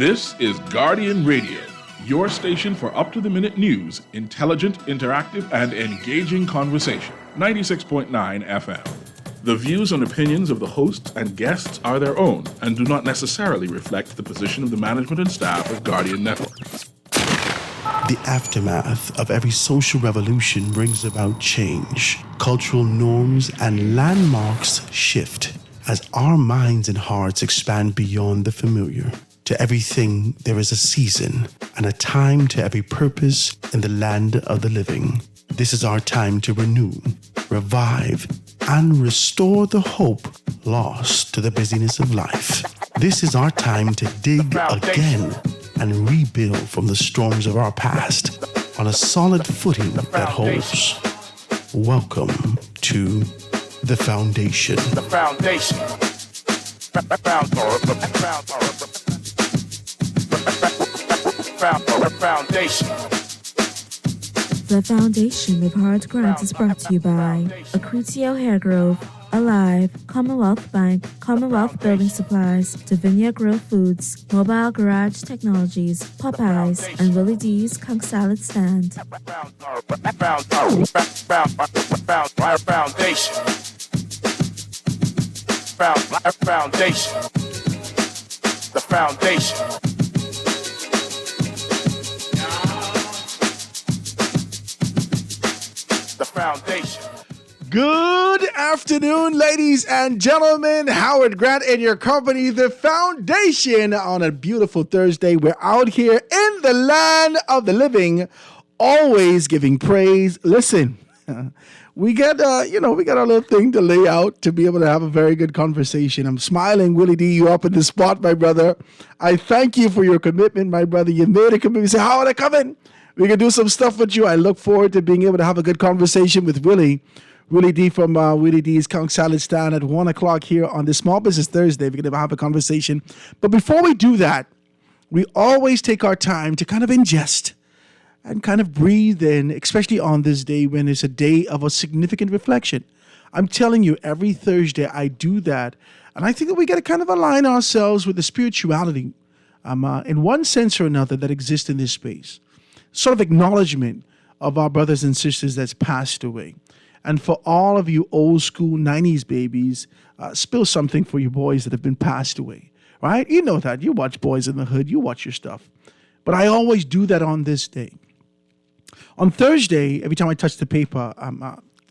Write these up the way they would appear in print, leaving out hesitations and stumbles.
This is Guardian Radio, your station for up-to-the-minute news, intelligent, interactive, and engaging conversation. 96.9 FM. The views and opinions of the hosts and guests are their own and do not necessarily reflect the position of the management and staff of Guardian Network. The aftermath of every social revolution brings about change. Cultural norms and landmarks shift as our minds and hearts expand beyond the familiar. To everything, there is a season and a time to every purpose in the land of the living. This is our time to renew, revive, and restore the hope lost to the busyness of life. This is our time to dig again and rebuild from the storms of our past on a solid footing that holds. Welcome to The Foundation. The Foundation. Foundation. The Foundation with Hard Grant is brought to you by Accretio Hair Grove, Alive, Commonwealth Bank, Commonwealth Building Supplies, Davinia Grill Foods, Mobile Garage Technologies, Popeyes, and Willie D's Conch Salad Stand. Foundation. Foundation. The Foundation. The Foundation. Good afternoon, ladies and gentlemen. Howard Grant in your company, The Foundation, on a beautiful Thursday. We're out here in the land of the living, always giving praise. Listen, we got our little thing to lay out to be able to have a very good conversation. I'm smiling, Willie D, you up in the spot, my brother. I thank you for your commitment, my brother. You made a commitment. You say, Howard, I come in. We can do some stuff with you. I look forward to being able to have a good conversation with Willie D from Willie D's Conch Salad Stand at 1 o'clock here on this Small Business Thursday. We're going to have a conversation. But before we do that, we always take our time to kind of ingest and kind of breathe in, especially on this day when it's a day of a significant reflection. I'm telling you, every Thursday I do that. And I think that we got to kind of align ourselves with the spirituality in one sense or another that exists in this space. Sort of acknowledgement of our brothers and sisters that's passed away. And for all of you old school 90s babies, spill something for your boys that have been passed away, right? You know that. You watch Boys in the Hood. You watch your stuff. But I always do that on this day. On Thursday, every time I touch the paper,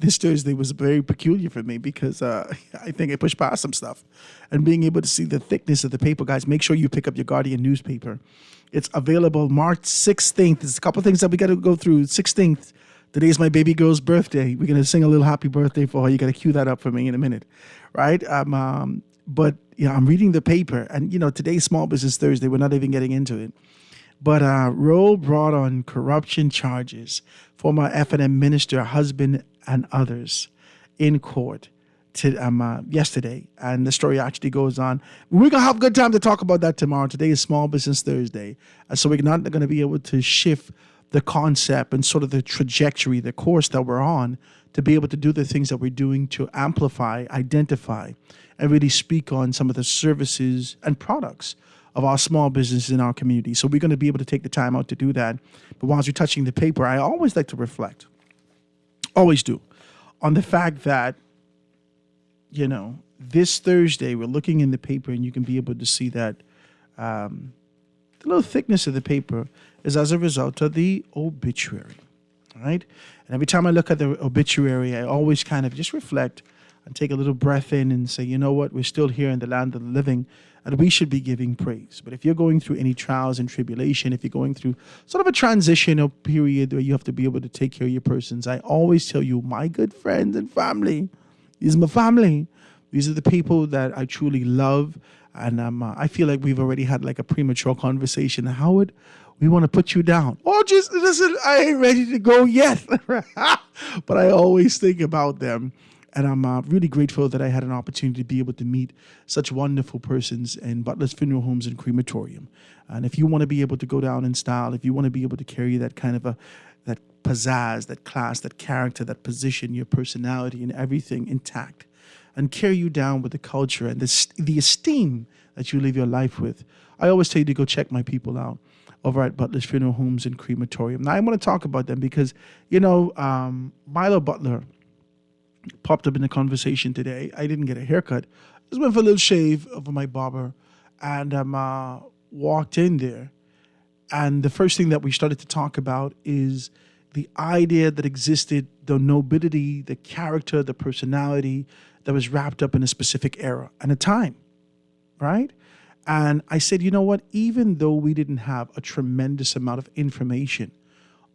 this Thursday was very peculiar for me because I think I pushed past some stuff. And being able to see the thickness of the paper, guys, make sure you pick up your Guardian newspaper. It's available March 16th. There's a couple of things that we got to go through. 16th. Today is my baby girl's birthday. We're going to sing a little happy birthday for her. You got to cue that up for me in a minute, right? But I'm reading the paper, and today's Small Business Thursday. We're not even getting into it. But Roe brought on corruption charges, former F&M minister, husband, and others in court yesterday. And the story actually goes on. We're going to have a good time to talk about that tomorrow. Today is Small Business Thursday. So we're not going to be able to shift the concept and sort of the trajectory, the course that we're on to be able to do the things that we're doing to amplify, identify, and really speak on some of the services and products of our small businesses in our community. So we're going to be able to take the time out to do that. But whilst you're touching the paper, I always like to reflect, always do, on the fact that, this Thursday, we're looking in the paper and you can be able to see that the little thickness of the paper is as a result of the obituary, right? And every time I look at the obituary, I always kind of just reflect and take a little breath in and say, you know what, we're still here in the land of the living and we should be giving praise. But if you're going through any trials and tribulation, if you're going through sort of a transitional period where you have to be able to take care of your persons, I always tell you, my good friends and family, these are my family. These are the people that I truly love. And I feel like we've already had like a premature conversation. Howard, we want to put you down. Oh, just listen, I ain't ready to go yet. But I always think about them. And I'm really grateful that I had an opportunity to be able to meet such wonderful persons in Butler's Funeral Homes and Crematorium. And if you want to be able to go down in style, if you want to be able to carry that kind of that pizzazz, that class, that character, that position, your personality and everything intact, and carry you down with the culture and the esteem that you live your life with. I always tell you to go check my people out over at Butler's Funeral Homes and Crematorium. Now, I want to talk about them because, Milo Butler popped up in the conversation today. I didn't get a haircut. Just went for a little shave over my barber and walked in there. And the first thing that we started to talk about is the idea that existed, the nobility, the character, the personality that was wrapped up in a specific era and a time, right? And I said, you know what? Even though we didn't have a tremendous amount of information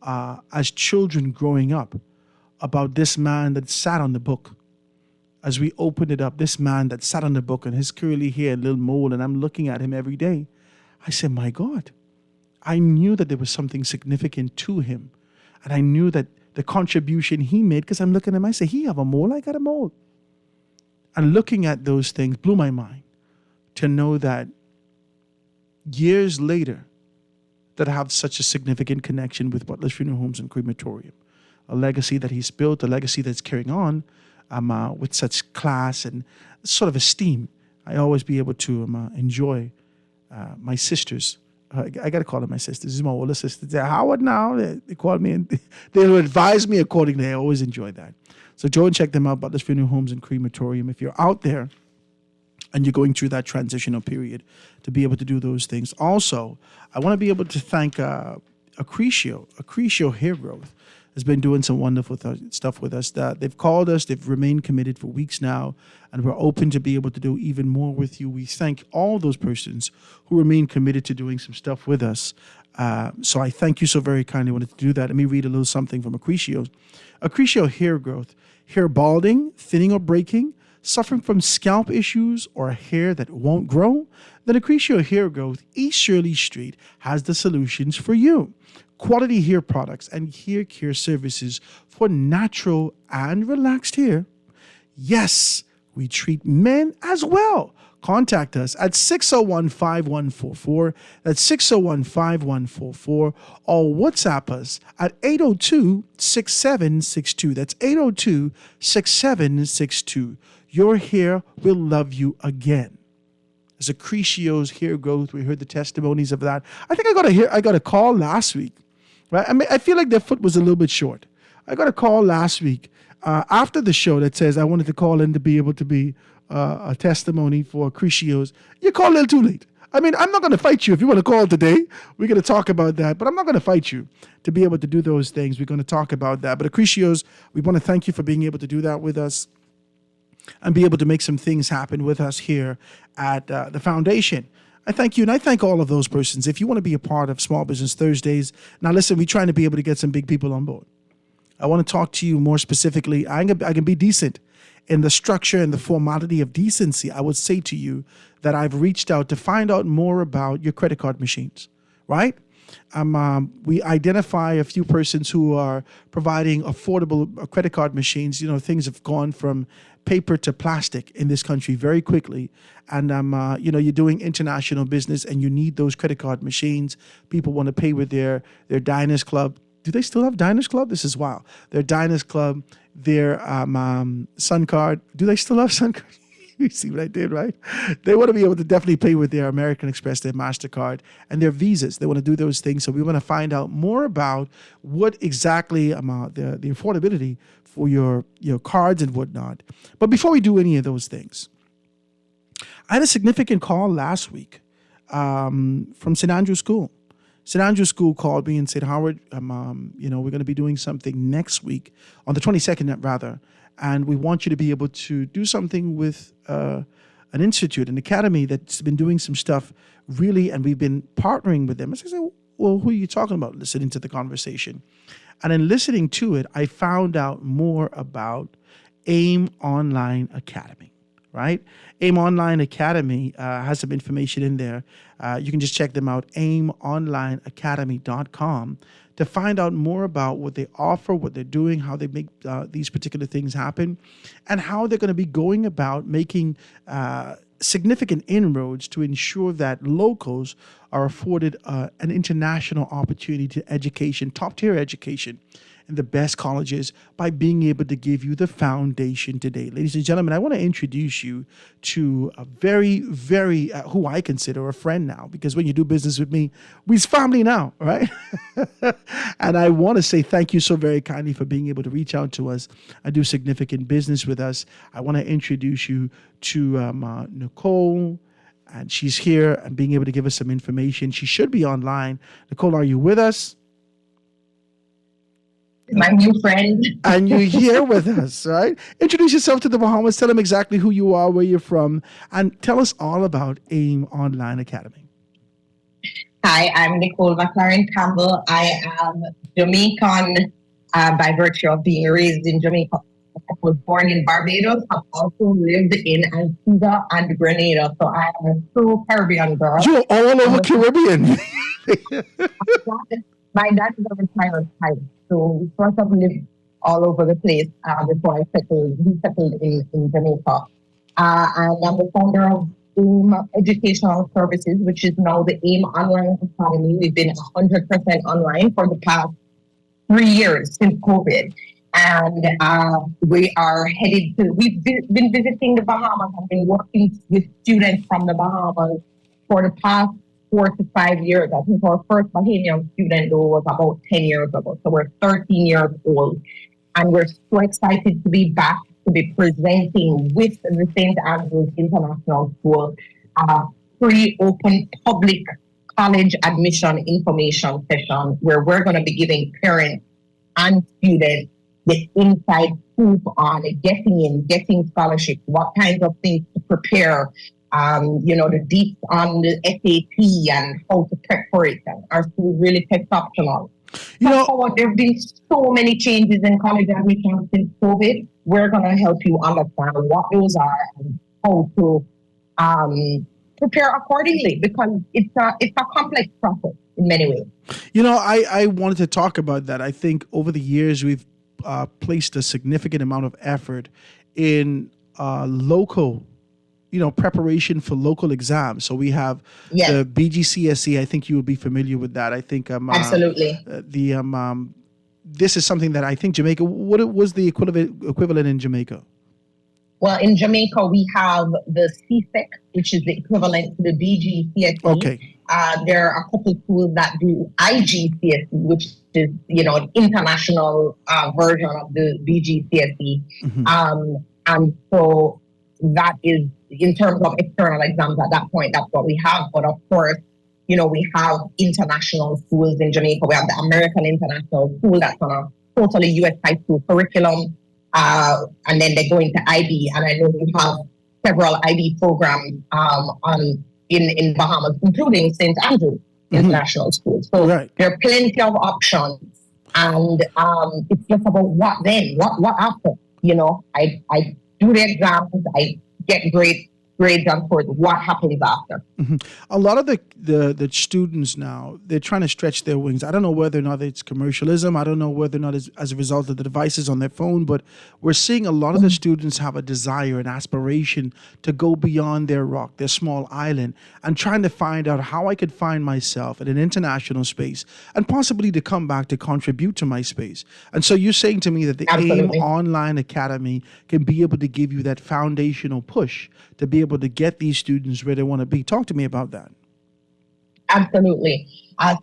as children growing up about this man that sat on the book, as we opened it up, this man that sat on the book and his curly hair, little mole, and I'm looking at him every day, I said, my God, I knew that there was something significant to him. And I knew that the contribution he made, because I'm looking at him, I say, he have a mole, I got a mole. And looking at those things blew my mind to know that years later, that I have such a significant connection with Butler's Funeral Homes and Crematorium, a legacy that he's built, a legacy that's carrying on with such class and sort of esteem. I always be able to enjoy my sisters. I got to call them my sisters. This is my older sister. They're Howard now. They call me and they'll advise me accordingly. I always enjoy that. So go and check them out, Butler's Funeral Homes and Crematorium. If you're out there and you're going through that transitional period, to be able to do those things. Also, I want to be able to thank Accrecio Hair Growth has been doing some wonderful stuff with us. They've called us. They've remained committed for weeks now, and we're open to be able to do even more with you. We thank all those persons who remain committed to doing some stuff with us. So I thank you so very kindly. Wanted to do that. Let me read a little something from Accrecio. Accrecio Hair Growth. Hair balding, thinning or breaking, suffering from scalp issues or hair that won't grow? Then Accrecio Hair Growth, East Shirley Street, has the solutions for you. Quality hair products and hair care services for natural and relaxed hair. Yes, we treat men as well. Contact us at 601-5144. That's 601-5144. Or WhatsApp us at 802-6762. That's 802-6762. Your hair will love you again. As Accrecio's Hair Growth, we heard the testimonies of that. I think I got a call last week. Right? I feel like their foot was a little bit short. I got a call last week after the show that says I wanted to call in to be able to be a testimony for Accrecio's. You called a little too late. I mean, I'm not going to fight you. If you want to call today, we're going to talk about that. But I'm not going to fight you to be able to do those things. We're going to talk about that. But Accrecio's, we want to thank you for being able to do that with us and be able to make some things happen with us here at the foundation. I thank you, and I thank all of those persons. If you want to be a part of Small Business Thursdays, now listen, we're trying to be able to get some big people on board. I want to talk to you more specifically. I can be decent in the structure and the formality of decency. I would say to you that I've reached out to find out more about your credit card machines, right? We identify a few persons who are providing affordable credit card machines. You know, things have gone from paper to plastic in this country very quickly. And, you're doing international business and you need those credit card machines. People want to pay with their Diners Club. Do they still have Diners Club? This is wild. Their Diners Club, their Sun Card. Do they still have Sun Card? You see what I did, right? They want to be able to definitely pay with their American Express, their MasterCard, and their Visas. They want to do those things. So we want to find out more about what exactly the affordability for your cards and whatnot. But before we do any of those things, I had a significant call last week from St. Andrew School. St. Andrew School called me and said, Howard, we're going to be doing something next week, on the 22nd rather, and we want you to be able to do something with an institute, an academy that's been doing some stuff really, and we've been partnering with them. I said, well, who are you talking about? Listening to the conversation. And in listening to it, I found out more about AIM Online Academy, right? AIM Online Academy has some information in there. You can just check them out, aimonlineacademy.com, to find out more about what they offer, what they're doing, how they make these particular things happen, and how they're going to be going about making significant inroads to ensure that locals are afforded an international opportunity to education, top-tier education in the best colleges by being able to give you the foundation today. Ladies and gentlemen, I want to introduce you to a very, very, who I consider a friend now, because when you do business with me, we's family now, right? And I want to say thank you so very kindly for being able to reach out to us and do significant business with us. I want to introduce you to Nicole, and she's here and being able to give us some information. She should be online. Nicole, are you with us? My new friend. And you're here with us, right? Introduce yourself to the Bahamas. Tell them exactly who you are, where you're from, and tell us all about AIM Online Academy. Hi, I'm Nicole McLaren Campbell. I am Jamaican by virtue of being raised in Jamaica. I was born in Barbados. I've also lived in Antigua and Grenada. So I am a true Caribbean girl. You're all over Caribbean. My dad is a retired pilot. So we sort of lived all over the place before we settled in Jamaica. And I'm the founder of AIM Educational Services, which is now the AIM Online Academy. We've been 100% online for the past 3 years since COVID. And we are headed to, we've been visiting the Bahamas and been working with students from the Bahamas for the past 4 to 5 years. I think our first Bahamian student though was about 10 years ago. So we're 13 years old. And we're so excited to be back to be presenting with the St. Andrews International School free open public college admission information session where we're going to be giving parents and students the inside scoop on getting scholarships, what kinds of things to prepare, the deep on the SAT and how to prep for it. Our school is really test optional. There have been so many changes in college admissions since COVID. We're going to help you understand what those are and how to prepare accordingly, because it's a complex process in many ways. I wanted to talk about that. I think over the years we've placed a significant amount of effort in local, preparation for local exams. So we have the BGCSE. I think you would be familiar with that. I think absolutely. This is something that I think Jamaica. What was the equivalent in Jamaica? Well, in Jamaica we have the CSEC, which is the equivalent to the BGCSE. Okay. There are a couple schools that do IGCSE, which is, an international version of the BGCSE. Mm-hmm. And so that is, in terms of external exams at that point, that's what we have. But of course, we have international schools in Jamaica. We have the American International School that's on a totally U.S. high school curriculum. And then they go into IB. And I know we have several IB programs in Bahamas, including St. Andrews International School. So there are plenty of options. And it's just about what then, what after. I do the exams, I get great grades and for what happens after. Mm-hmm. A lot of the students now, they're trying to stretch their wings. I don't know whether or not it's commercialism. I don't know whether or not it's as a result of the devices on their phone, but we're seeing a lot of the students have a desire, an aspiration to go beyond their rock, their small island, and trying to find out how I could find myself in an international space and possibly to come back to contribute to my space. And so you're saying to me that the Absolutely. AIM Online Academy can be able to give you that foundational push to be able to get these students where they want to be. Talk to me about that. Absolutely.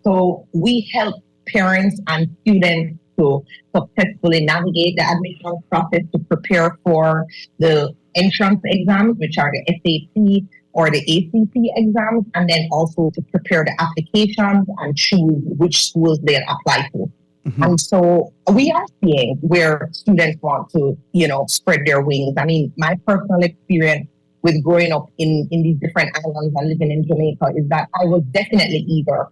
So we help parents and students to successfully navigate the admissions process, to prepare for the entrance exams, which are the SAT or the ACT exams, and then also to prepare the applications and choose which schools they'll apply to. Mm-hmm. And so we are seeing where students want to, spread their wings. I mean, my personal experience with growing up in these different islands and living in Jamaica is that I was definitely eager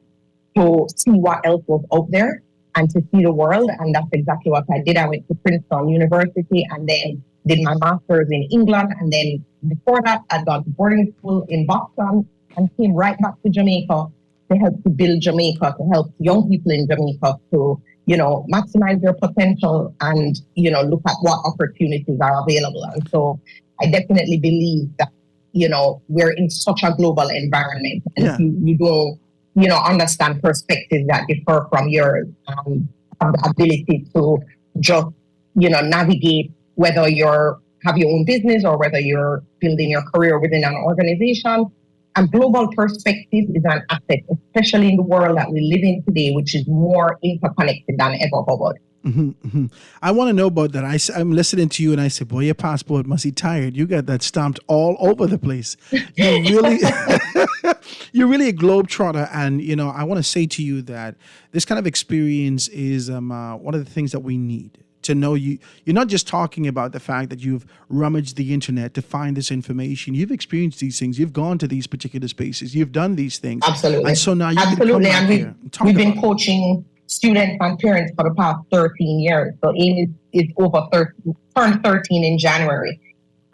to see what else was out there and to see the world. And that's exactly what I did. I went to Princeton University and then did my master's in England. And then before that, I'd gone to boarding school in Boston and came right back to Jamaica to help to build Jamaica, to help young people in Jamaica to, maximize their potential and, look at what opportunities are available. And so I definitely believe that, we're in such a global environment. And if you don't, understand perspectives that differ from yours, have the ability to just, navigate whether have your own business or whether you're building your career within an organization. A global perspective is an asset, especially in the world that we live in today, which is more interconnected than ever before. I want to know about that. I'm listening to you and I say, boy, your passport must be tired. You got that stamped all over the place. You're really, you're really a globetrotter. And, I want to say to you that this kind of experience is one of the things that we need. To know you're not just talking about the fact that you've rummaged the internet to find this information. You've experienced these things. You've gone to these particular spaces. You've done these things. Absolutely. And so now you Absolutely. can come and here and talk we've been about coaching students and parents for the past 13 years. So Amy is turned 13 in January.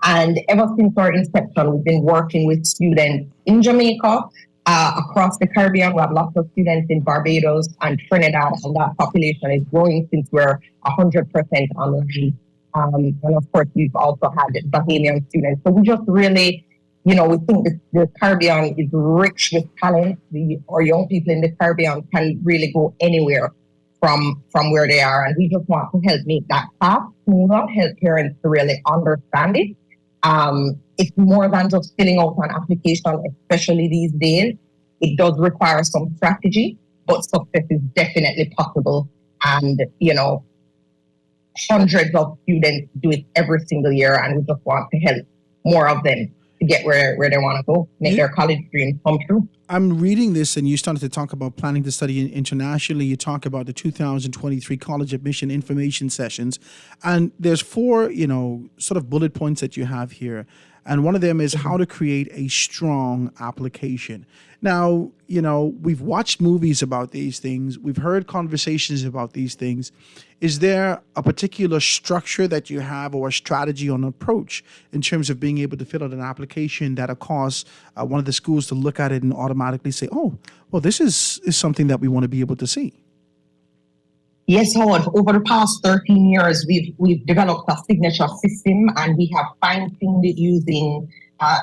And ever since our inception, we've been working with students in Jamaica, across the Caribbean. We have lots of students in Barbados and Trinidad, and that population is growing since we're 100% online. And of course, we've also had Bahamian students. So we just really, we think the Caribbean is rich with talent. Our young people in the Caribbean can really go anywhere from where they are. And we just want to help make that path smoother, help parents to really understand it. It's more than just filling out an application, especially these days. It does require some strategy, but success is definitely possible. And, hundreds of students do it every single year, and we just want to help more of them to get where they want to go, make their college dreams come true. I'm reading this, and you started to talk about planning to study internationally. You talk about the 2023 college admission information sessions, and there's 4, sort of bullet points that you have here. And one of them is how to create a strong application. Now, we've watched movies about these things. We've heard conversations about these things. Is there a particular structure that you have or a strategy or an approach in terms of being able to fill out an application that will cause one of the schools to look at it and automatically say, oh, well, this is something that we want to be able to see? Yes, Howard. Over the past 13 years, we've developed a signature system, and we have fine-tuned it using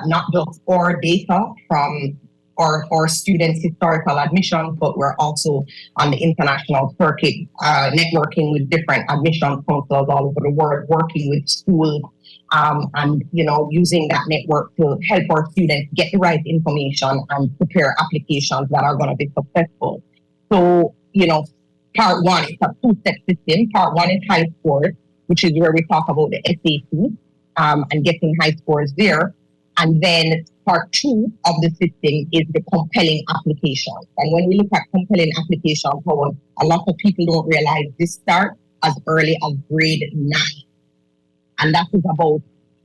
not just our data from our students' historical admissions, but we're also on the international circuit, networking with different admission councils all over the world, working with schools, and using that network to help our students get the right information and prepare applications that are going to be successful. So, Part 1 is a 2-step system. Part 1 is high scores, which is where we talk about the SAT and getting high scores there. And then part 2 of the system is the compelling application. And when we look at compelling application, a lot of people don't realize this starts as early as grade 9. And that is about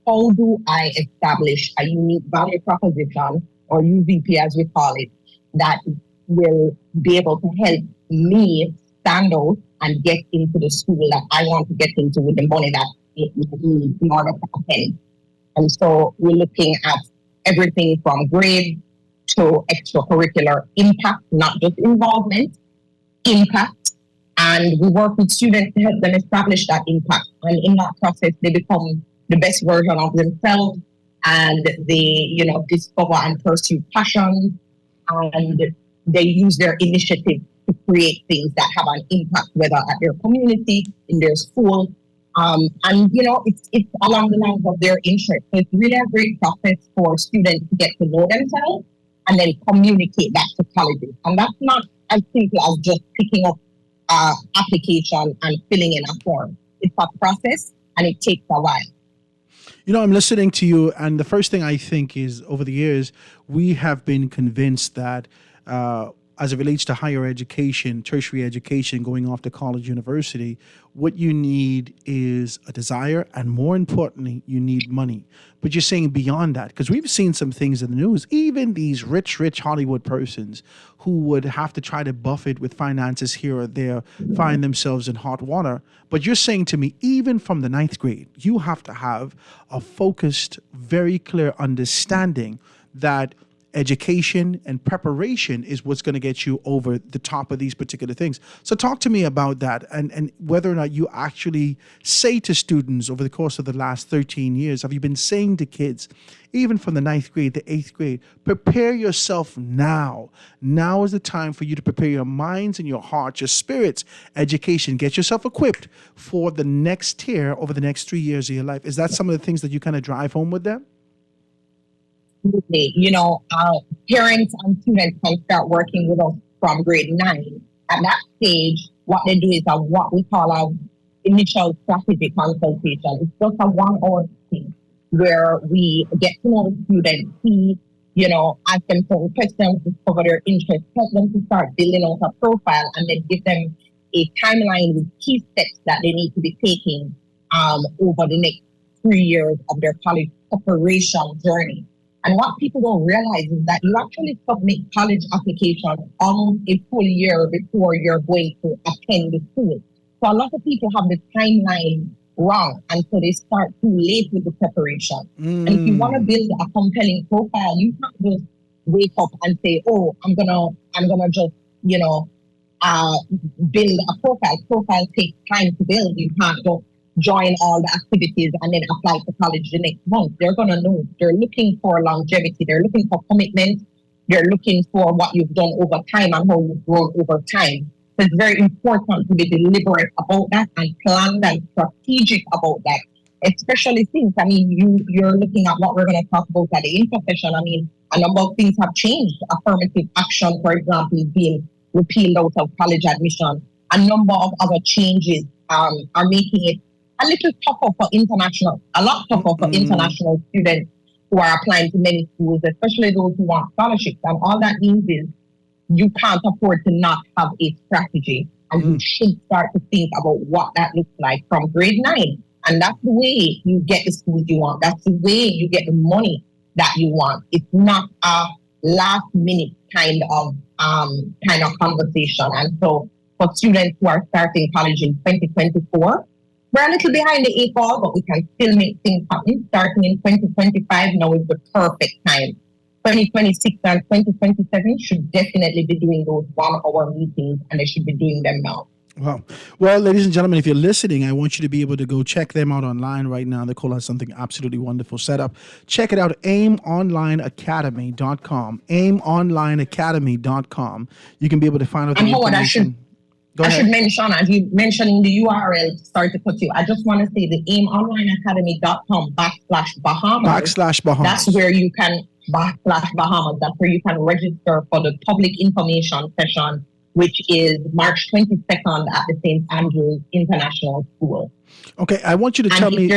how do I establish a unique value proposition, or UVP as we call it, that will be able to help me stand out and get into the school that I want to get into with the money that it needs in order to attend. And so we're looking at everything from grade to extracurricular impact, not just involvement, impact. And we work with students to help them establish that impact. And in that process, they become the best version of themselves, and they, discover and pursue passions, and they use their initiative to create things that have an impact, whether at their community, in their school, and it's along the lines of their interest. So it's really a great process for students to get to know themselves and then communicate that to colleges. And that's not as simple as just picking up an application and filling in a form. It's a process, and it takes a while. I'm listening to you, and the first thing I think is, over the years, we have been convinced that as it relates to higher education, tertiary education, going off to college, university, what you need is a desire, and more importantly, you need money. But you're saying beyond that, because we've seen some things in the news, even these rich Hollywood persons who would have to try to buffet with finances here or there, find themselves in hot water. But you're saying to me, even from the 9th grade, you have to have a focused, very clear understanding that education and preparation is what's going to get you over the top of these particular things. So talk to me about that, and whether or not you actually say to students over the course of the last 13 years, have you been saying to kids, even from the 9th grade to 8th grade, prepare yourself now. Now is the time for you to prepare your minds and your hearts, your spirits, education. Get yourself equipped for the next tier over the next 3 years of your life. Is that some of the things that you kind of drive home with them? Absolutely. Parents and students can start working with us from grade 9. At that stage, what they do is what we call our initial strategy consultation. It's just a 1 hour thing where we get to know the student, ask them certain questions, discover their interests, help them to start building out a profile, and then give them a timeline with key steps that they need to be taking over the next 3 years of their college preparation journey. And what people don't realize is that you actually submit college applications almost a full year before you're going to attend the school. So a lot of people have the timeline wrong, and so they start too late with the preparation. And if you want to build a compelling profile, you can't just wake up and say, "Oh, I'm gonna just build a profile." Profile takes time to build. You can't just join all the activities and then apply to college the next month. They're gonna know. They're looking for longevity. They're looking for commitment. They're looking for what you've done over time and how you've grown over time. So it's very important to be deliberate about that and planned and strategic about that. Especially since, you're looking at what we're going to talk about at the intercession. A number of things have changed. Affirmative action, for example, is being repealed out of college admission. A number of other changes are making it a little tougher for a lot tougher for international students who are applying to many schools, especially those who want scholarships. And all that means is you can't afford to not have a strategy, and you should start to think about what that looks like from grade 9. And that's the way you get the schools you want. That's the way you get the money that you want. It's not a last minute kind of conversation. And so for students who are starting college in 2024, we're a little behind the 8 ball, but we can still make things happen. Starting in 2025 now is the perfect time. 2026 and 2027 should definitely be doing those 1 hour meetings, and they should be doing them now. Wow. Well, ladies and gentlemen, if you're listening, I want you to be able to go check them out online right now. Nicole has something absolutely wonderful set up. Check it out, aimonlineacademy.com. aimonlineacademy.com. You can be able to find out the information. I should mention, as you mentioning the URL, sorry to cut you, I just want to say the aimonlineacademy.com /Bahamas. That's where you can /Bahamas. That's where you can register for the public information session, which is March 22nd at the St. Andrews International School. Okay, I want you to tell me.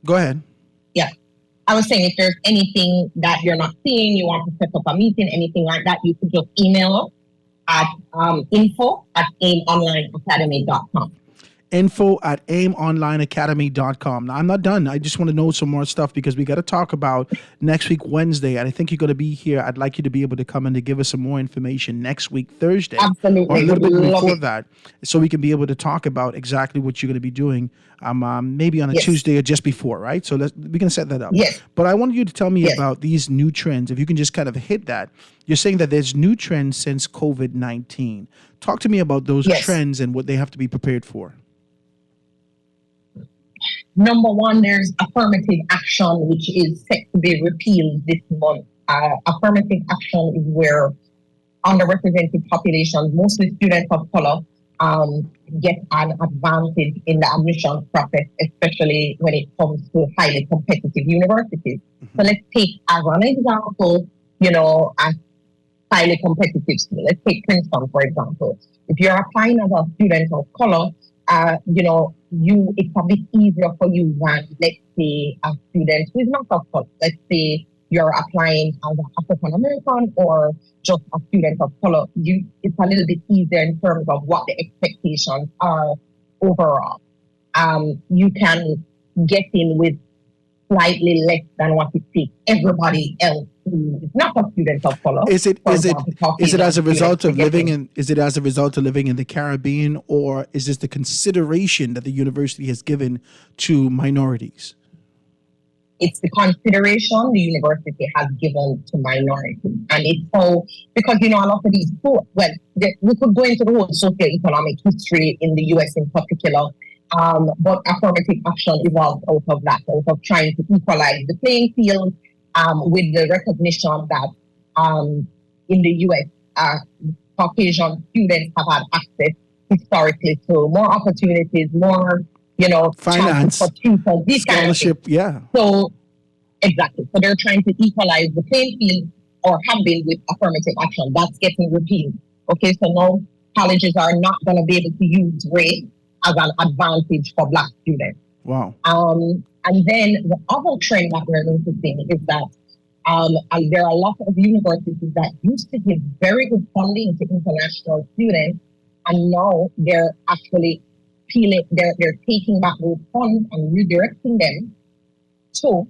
Go ahead. Yeah. I was saying, if there's anything that you're not seeing, you want to set up a meeting, anything like that, you could just email us at info@aimonlineacademy.com. info@aimonlineacademy.com. Now, I'm not done. I just want to know some more stuff because we got to talk about next week, Wednesday. And I think you're going to be here. I'd like you to be able to come in to give us some more information next week, Thursday. Absolutely. Or a little bit before that, so we can be able to talk about exactly what you're going to be doing, maybe on a Tuesday or just before, right? So we can set that up. Yes. But I want you to tell me about these new trends. If you can just kind of hit that. You're saying that there's new trends since COVID-19. Talk to me about those trends and what they have to be prepared for. Number one, there's affirmative action, which is set to be repealed this month. Affirmative action is where underrepresented populations, mostly students of color, get an advantage in the admission process, especially when it comes to highly competitive universities. So let's take as an example, a highly competitive school. Let's take Princeton, for example. If you're applying as a student of color, it's a bit easier for you than, let's say, a student who is not of color. Let's say you're applying as an African American or just a student of color. It's a little bit easier in terms of what the expectations are overall. You can get in with slightly less than what it takes everybody else who is not a student of color. Is it as a result of living in the Caribbean, or is this the consideration that the university has given to minorities? it's the consideration the university has given to minorities. And it's so, because, a lot of these schools, we could go into the whole socioeconomic history in the US in particular, but affirmative action evolved out of that, out of trying to equalize the playing field with the recognition that in the US, Caucasian students have had access historically to more opportunities, more, finance, for tutors, these scholarship, kind of things. So, exactly. So they're trying to equalize the playing field, or have been, with affirmative action. That's getting repealed. Okay, so now colleges are not going to be able to use race as an advantage for Black students. Wow. And then the other trend that we're noticing is that and there are a lot of universities that used to give very good funding to international students, and now they're actually they're taking back those funds and redirecting them to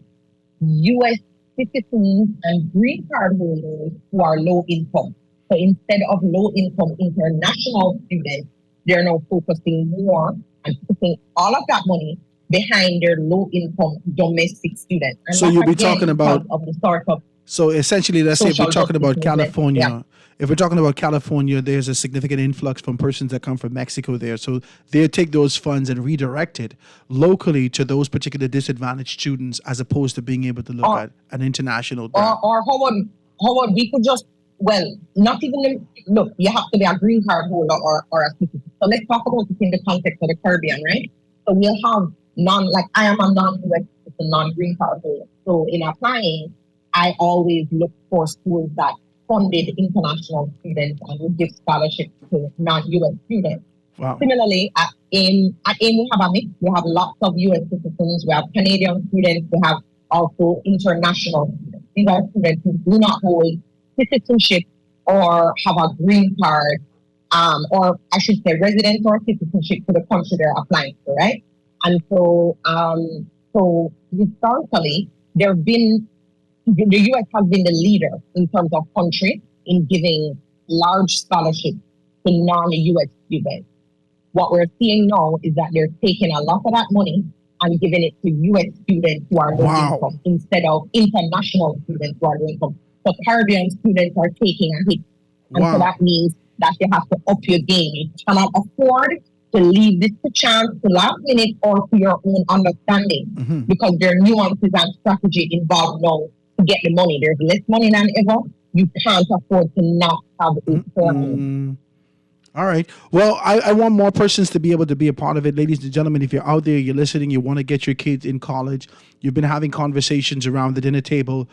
U.S. citizens and green card holders who are low income. So instead of low income international students, they're now focusing more and putting all of that money behind their low income domestic students. And so you'll be talking about of the startup. So essentially, let's say if we're talking about California, yeah. If we're talking about California, there's a significant influx from persons that come from Mexico there. So they take those funds and redirect it locally to those particular disadvantaged students, as opposed to being able to look at an international grant. Or Howard, we could just, not even, look, you have to be a green card holder or a citizen. So let's talk about it in the context of the Caribbean, right? So we'll have I am a non-US citizen, non-green card holder. So in applying, I always look for schools that funded international students and would give scholarships to non-US students. Wow. Similarly, at AIM we have a mix. We have lots of US citizens, we have Canadian students, we have also international students. These are students who do not hold citizenship or have a green card, or I should say residence or citizenship to the country they're applying to, right? And so historically, the U.S. has been the leader in terms of country in giving large scholarships to non-U.S. students. What we're seeing now is that they're taking a lot of that money and giving it to U.S. students who are low income instead of international students who are low income. So Caribbean students are taking a hit. And so that means that you have to up your game. You cannot afford to leave this to chance, to last minute, or to your own understanding, because there are nuances and strategy involved now to get the money. There's less money than ever. You can't afford to not have a program. All right. Well, I want more persons to be able to be a part of it. Ladies and gentlemen, if you're out there, you're listening, you want to get your kids in college, you've been having conversations around the dinner table,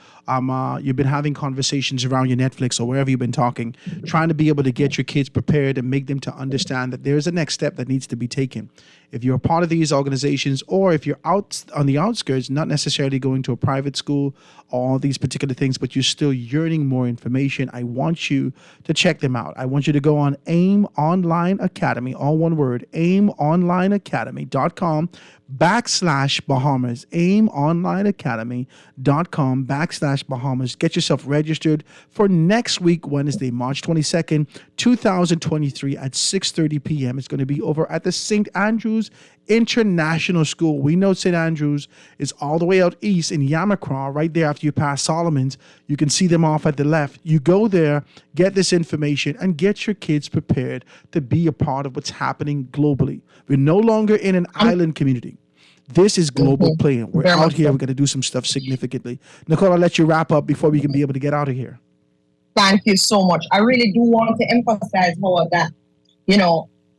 you've been having conversations around your Netflix or wherever you've been talking, trying to be able to get your kids prepared and make them to understand that there's a next step that needs to be taken. If you're a part of these organizations, or if you're out on the outskirts, not necessarily going to a private school, all these particular things, but you're still yearning more information, I want you to check them out. I want you to go on AIM Online Academy, all one word, aimonlineacademy.com/Bahamas, aimonlineacademy.com/Bahamas. Get yourself registered for next week, Wednesday, March 22nd, 2023 at 6:30 p.m. It's going to be over at the St. Andrews International School. We know St. Andrews is all the way out east in Yamacraw, right there after you pass Solomon's. You can see them off at the left. You go there, get this information, and get your kids prepared to be a part of what's happening globally. We're no longer in an island community. This is global playing. We're out here. We're going to do some stuff significantly. Nicole, I'll let you wrap up before we can be able to get out of here. Thank you so much. I really do want to emphasize, Howard, that,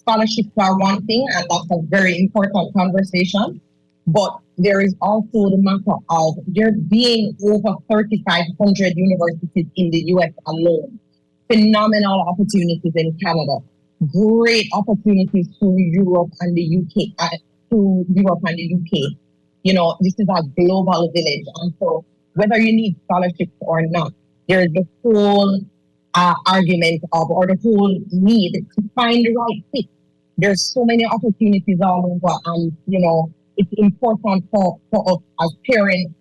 scholarships are one thing, and that's a very important conversation. But there is also the matter of there being over 3,500 universities in the U.S. alone. Phenomenal opportunities in Canada. Great opportunities to Europe and the UK. This is a global village. And so whether you need scholarships or not, there's the whole argument or the whole need to find the right fit. There's so many opportunities all over, and it's important for us as parents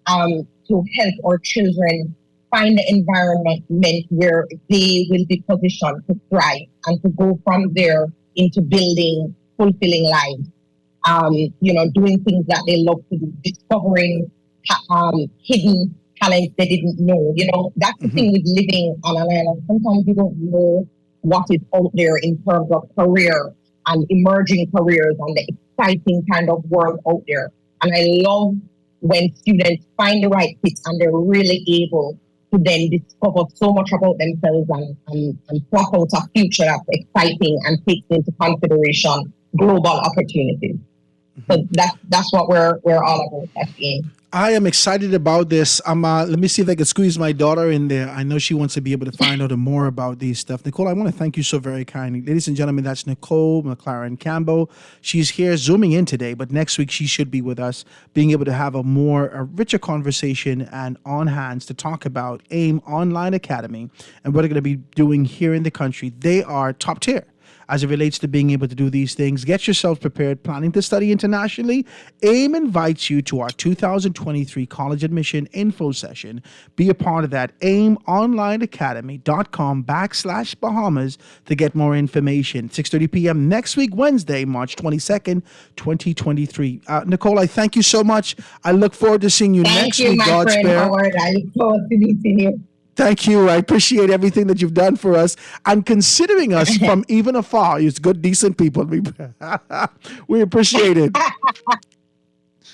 to help our children find the environment where they will be positioned to thrive and to go from there into building fulfilling lives. Doing things that they love to do, discovering hidden talents they didn't know. You know, that's the thing with living on an island. Sometimes you don't know what is out there in terms of career and emerging careers and the exciting kind of world out there. And I love when students find the right fit and they're really able to then discover so much about themselves and plot out a future that's exciting and takes into consideration global opportunities. So that's what we're all about at the end. I am excited about this. Let me see if I can squeeze my daughter in there. I know she wants to be able to find out more about these stuff. Nicole, I want to thank you so very kindly. Ladies and gentlemen, that's Nicole McLaren Campbell. She's here zooming in today, but next week she should be with us, being able to have a richer conversation and on hands to talk about AIM Online Academy and what they're going to be doing here in the country. They are top tier as it relates to being able to do these things. Get yourself prepared, planning to study internationally. AIM invites you to our 2023 college admission info session. Be a part of that. AIMOnlineAcademy.com/Bahamas to get more information. 6:30 p.m. next week, Wednesday, March 22nd, 2023. Nicole, I thank you so much. I look forward to seeing you next week. Thank you, my friend Howard. I look forward to meeting you. Thank you. I appreciate everything that you've done for us and considering us from even afar. You're good, decent people. We appreciate it.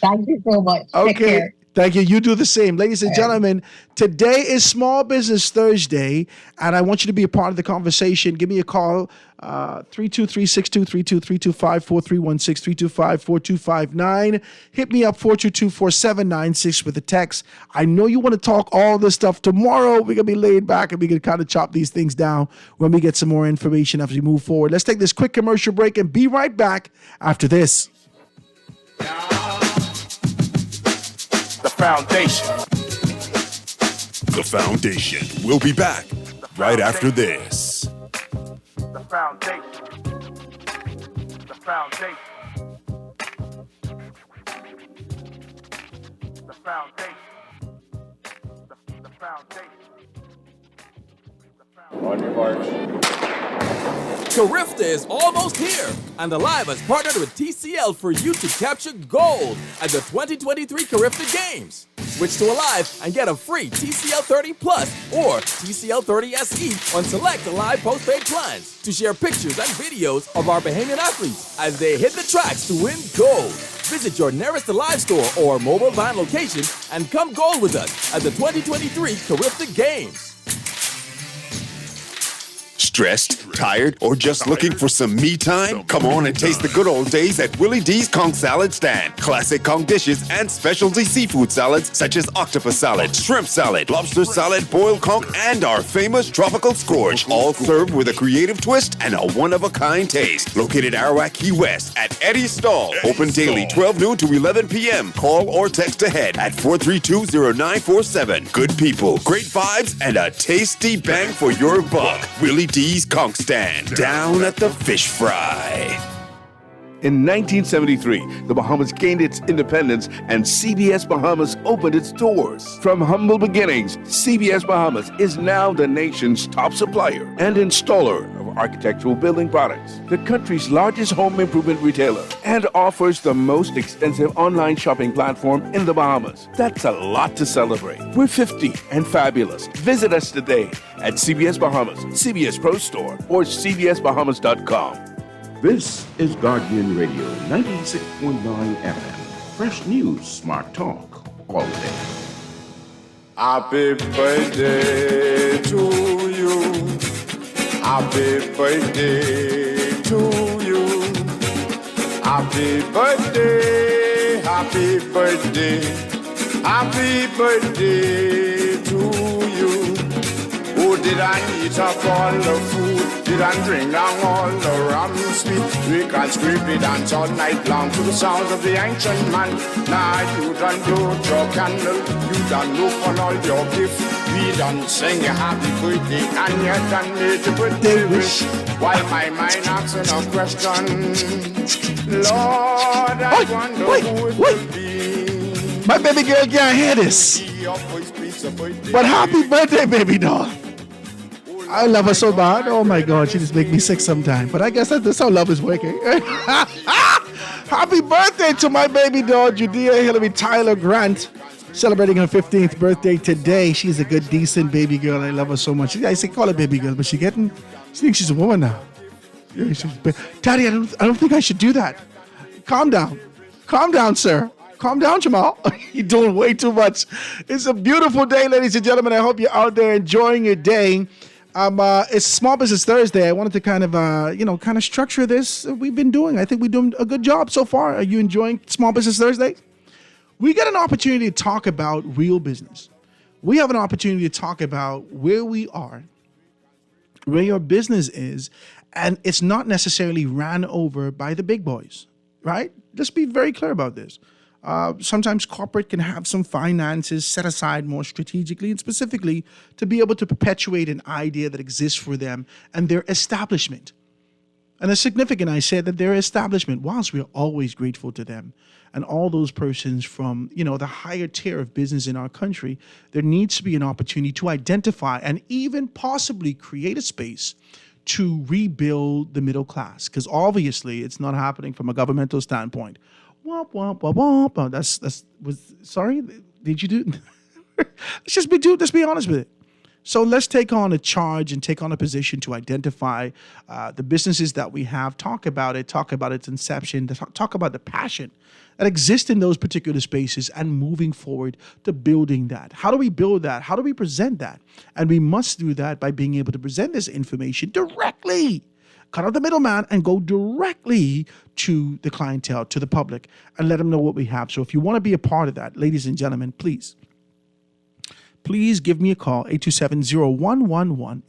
Thank you so much. Okay. Thank you. You do the same. Ladies and gentlemen, today is Small Business Thursday, and I want you to be a part of the conversation. Give me a call, 323-623-2325, 431-632-5429. Hit me up, 422-4796 with a text. I know you want to talk all this stuff tomorrow. We're going to be laid back, and we can kind of chop these things down when we get some more information as we move forward. Let's take this quick commercial break and be right back after this. The foundation. The Foundation. We'll be back right after this. The foundation. The foundation. The foundation. The foundation. On your march. Carifta is almost here, and Alive has partnered with TCL for you to capture gold at the 2023 Carifta Games. Switch to Alive and get a free TCL 30 Plus or TCL 30 SE on select Alive postpaid plans to share pictures and videos of our Bahamian athletes as they hit the tracks to win gold. Visit your nearest Alive store or mobile van location and come gold with us at the 2023 Carifta Games. Stressed, tired, or just looking for some me time? Come on and taste the good old days at Willie D's Conch Salad Stand. Classic conch dishes and specialty seafood salads such as octopus salad, shrimp salad, lobster salad, boiled conch, and our famous tropical scourge. All served with a creative twist and a one-of-a-kind taste. Located Arawak Key West at Eddie's Stall. Open daily 12 noon to 11 p.m. Call or text ahead at 432-0947. Good people, great vibes, and a tasty bang for your buck. Willie D's Conch Stand, down at the Fish Fry. In 1973, the Bahamas gained its independence and CBS Bahamas opened its doors. From humble beginnings, CBS Bahamas is now the nation's top supplier and installer of architectural building products, the country's largest home improvement retailer, and offers the most extensive online shopping platform in the Bahamas. That's a lot to celebrate. We're 50 and fabulous. Visit us today at CBS Bahamas, CBS Pro Store, or cbsbahamas.com. This is Guardian Radio 96.9 FM. Fresh news, smart talk, all day. Happy birthday to you. Happy birthday to you. Happy birthday, happy birthday, happy birthday to you. Oh, did I eat up all the food? Did I drink down all the rum sweet? We can scrape it dance all night long to the sounds of the ancient man. Now you done blow your candle, you done look on all your gifts. We done sing a happy birthday and you done made your birthday wish. While my mind asking a question, Lord, I wonder who it will be. My baby girl can't hear this. But happy birthday, baby doll. I love her so bad. Oh my God, she just makes me sick sometimes. But I guess that's how love is working. Happy birthday to my baby doll, Judea Hillary Tyler Grant. celebrating her 15th birthday today. She's a good, decent baby girl. I love her so much. I say call her baby girl, but she thinks she's a woman now. Yeah, Daddy, I don't think I should do that. Calm down. Calm down, sir. Calm down, Jamal. You're doing way too much. It's a beautiful day, ladies and gentlemen. I hope you're out there enjoying your day. It's Small Business Thursday. I wanted to kind of structure this. We've been doing. I think we're doing a good job so far. Are you enjoying Small Business Thursday? We get an opportunity to talk about real business. We have an opportunity to talk about where we are, where your business is, and it's not necessarily ran over by the big boys, right? Let's be very clear about this. Sometimes corporate can have some finances set aside more strategically and specifically to be able to perpetuate an idea that exists for them and their establishment. And it's significant, I said, that their establishment, whilst we're always grateful to them and all those persons from, the higher tier of business in our country, there needs to be an opportunity to identify and even possibly create a space to rebuild the middle class. Because obviously it's not happening from a governmental standpoint. Womp, womp, womp, womp. Sorry, did you do? Let's be honest with it. So let's take on a charge and take on a position to identify the businesses that we have, talk about its inception, talk about the passion that exists in those particular spaces and moving forward to building that. How do we build that? How do we present that? And we must do that by being able to present this information directly. Cut out the middleman and go directly to the clientele, to the public, and let them know what we have. So if you want to be a part of that, ladies and gentlemen, please give me a call, 827-0111,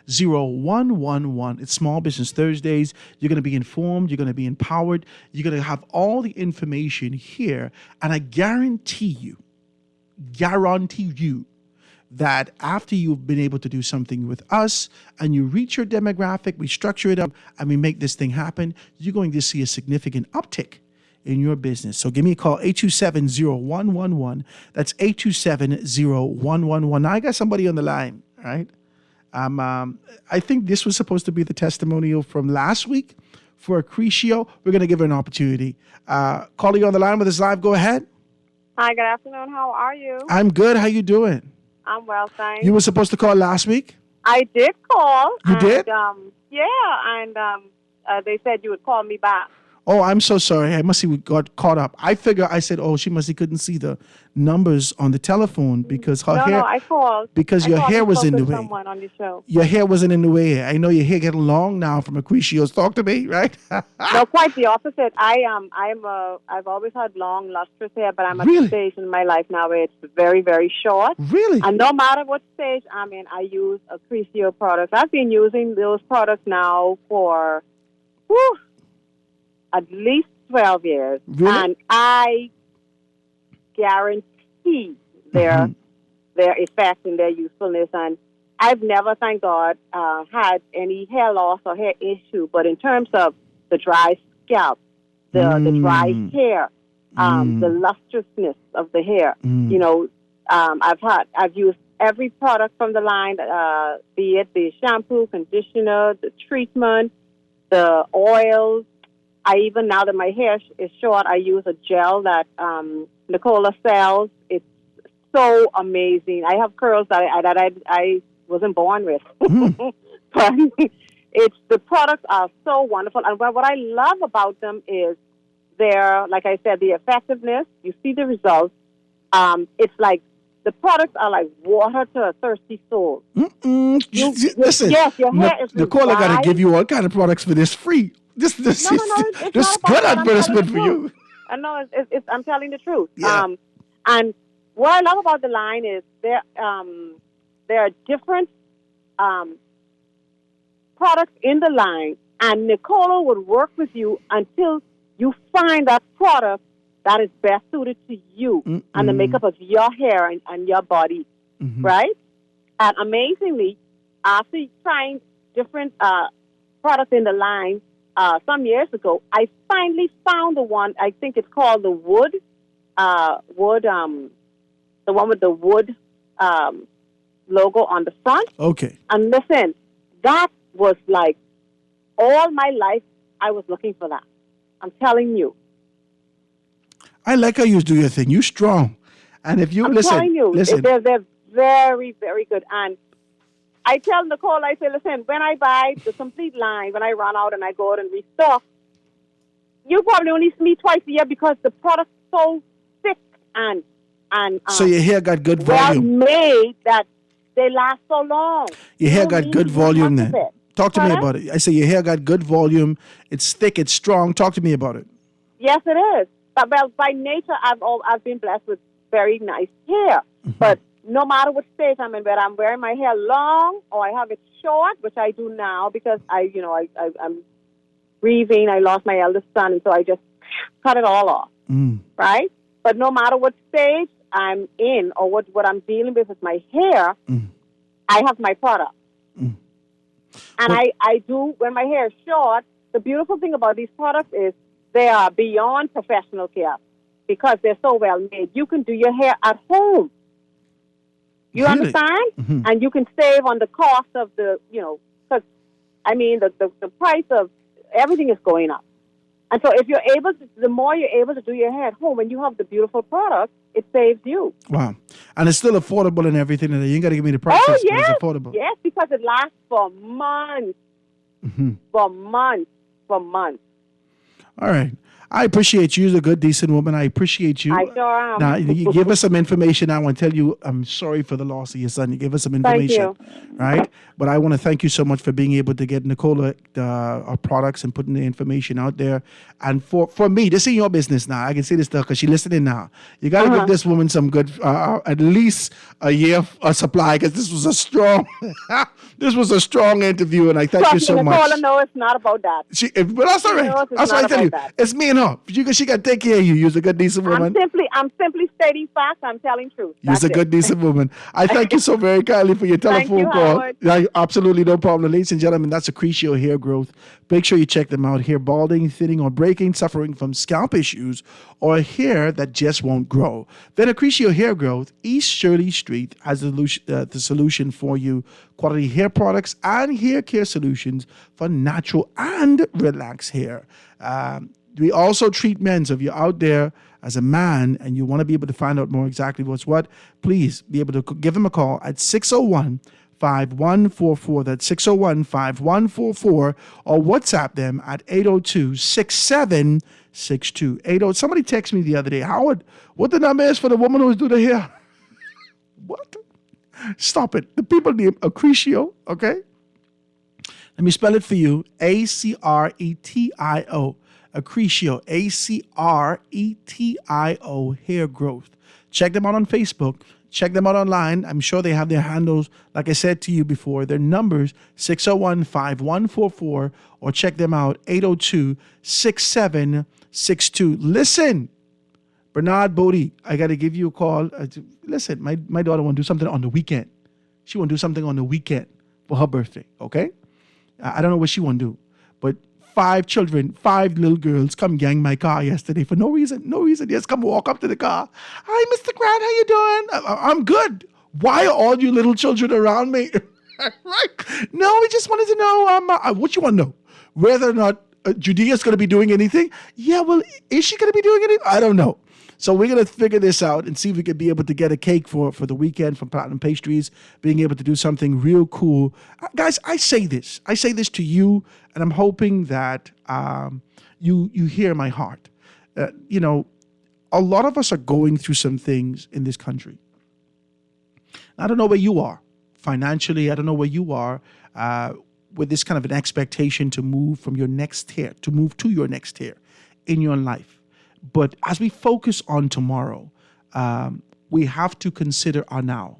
827-0111. It's Small Business Thursdays. You're going to be informed. You're going to be empowered. You're going to have all the information here. And I guarantee you, that after you've been able to do something with us and you reach your demographic, we structure it up and we make this thing happen, you're going to see a significant uptick in your business. So give me a call, 827-0111. That's 827-0111. Now I got somebody on the line, right? I think this was supposed to be the testimonial from last week for Accretio. We're going to give her an opportunity. Calling on the line with us live. Go ahead. Hi, good afternoon. How are you? I'm good. How you doing? I'm well, thanks. You were supposed to call last week? I did call. You did? They said you would call me back. Oh, I'm so sorry. I must have got caught up. I said, she must have couldn't see the numbers on the telephone because her hair. No, I called. Because your hair was in the way. Someone on your show. Your hair wasn't in the way. I know your hair getting long now from Accretio's. Talk to me, right? No, quite the opposite. I've always had long, lustrous hair, but I'm at a stage in my life now where it's very, very short. Really? And no matter what stage I'm in, I use Accretio products. I've been using those products now for, at least 12 years. Really? And I guarantee their effect and their usefulness. And I've never, thank God, had any hair loss or hair issue. But in terms of the dry scalp, the dry hair, the lustrousness of the hair, I've used every product from the line, be it the shampoo, conditioner, the treatment, the oils. Now that my hair is short, I use a gel that Nicola sells. It's so amazing. I have curls that I wasn't born with. But the products are so wonderful. And what I love about them is like I said, the effectiveness. You see the results. It's like the products are like water to a thirsty soul. Listen, yes, your hair is Nicola got to give you all kind of products for this free. This is good advertisement for you. I know. I'm telling the truth. Yeah. And what I love about the line is there are different products in the line, and Nicola would work with you until you find that product that is best suited to you and the makeup of your hair and your body, right? And amazingly, after trying different products in the line, some years ago, I finally found the one. I think it's called the wood, the one with the wood logo on the front. Okay. And listen, that was like all my life. I was looking for that. I'm telling you. I like how you do your thing. You strong. And if you I'm listen, telling you, listen. they're very, very good. And I tell Nicole, I say, listen, when I buy the complete line, when I run out and I go out and restock, you probably only see me twice a year because the product's so thick and So your hair got good well volume. made that they last so long. Your hair You got don't good need volume much of then. it. Talk to me Pardon? about it. I say your hair got good volume. It's thick. It's strong. Talk to me about it. Yes, it is. But well, by nature, I've been blessed with very nice hair. Mm-hmm. But no matter what stage I'm in, whether I'm wearing my hair long or I have it short, which I do now because I'm grieving. I lost my eldest son, and so I just cut it all off. Right? But no matter what stage I'm in or what I'm dealing with my hair, I have my product. And I do, when my hair is short, the beautiful thing about these products is they are beyond professional care because they're so well made. You can do your hair at home. You Really? understand? And you can save on the cost of the, because, the price of everything is going up. And so if you're able to, the more you're able to do your hair at home and you have the beautiful product, it saves you. Wow. And it's still affordable and everything. And you ain't got to give me the prices. Oh, but yes. It's affordable. Yes, because it lasts for months. For months. All right. I appreciate you. You're a good, decent woman. I appreciate you. I sure am. Now, you give us some information. I want to tell you I'm sorry for the loss of your son. You give us some Thank information. you. Right? But I want to thank you so much for being able to get Nicola our products and putting the information out there. And for me, this is your business now. I can say this stuff because she's listening now. You got to give this woman some good, at least a year of supply because this was a strong, interview. And I thank you so much. Nicola, no, it's not about that. But that's all right. knows it's That's what I not tell you. about that. It's me and her. She can take care of you. You're a good, decent woman. I'm simply stating facts. I'm telling truth. You're a good, decent woman. I thank you so very kindly for your Thank telephone you, call. Howard. Absolutely no problem. Ladies and gentlemen, that's Accrecio Hair Growth. Make sure you check them out. Hair balding, thinning, or breaking, suffering from scalp issues, or hair that just won't grow. Then Accrecio Hair Growth, East Shirley Street, has the solution for you. Quality hair products and hair care solutions for natural and relaxed hair. We also treat men. So if you're out there as a man and you want to be able to find out more exactly what's what, please be able to give them a call at 601-5144. That's 601-5144, or WhatsApp them at 802-6762. Somebody texted me the other day, Howard, what the number is for the woman who's doing the hair? What? Stop it. The people name Accrecio, okay? Let me spell it for you. Acretio. Accrecio, Acretio Hair Growth. Check them out on Facebook. Check them out online. I'm sure they have their handles, like I said to you before. Their numbers, 601-5144, or check them out, 802-6762. Listen, Bernard Bodie, I got to give you a call. Listen, my daughter want to do something on the weekend. She want to do something on the weekend for her birthday, okay? I don't know what she want to do, but 5 little girls come gang my car yesterday for no reason. Just come walk up to the car. Hi, Mr. Grant, how you doing? I'm good. Why are all you little children around me? Right? No, we just wanted to know what you want to know. Whether or not Judea's going to be doing anything. Yeah, well, is she going to be doing anything? I don't know. So we're going to figure this out and see if we can be able to get a cake for the weekend from Platinum Pastries, being able to do something real cool. Guys, I say this to you, and I'm hoping that you hear my heart. A lot of us are going through some things in this country. I don't know where you are financially. I don't know where you are with this kind of an expectation to move from your next tier, to move to your next tier in your life. But as we focus on tomorrow, we have to consider our now.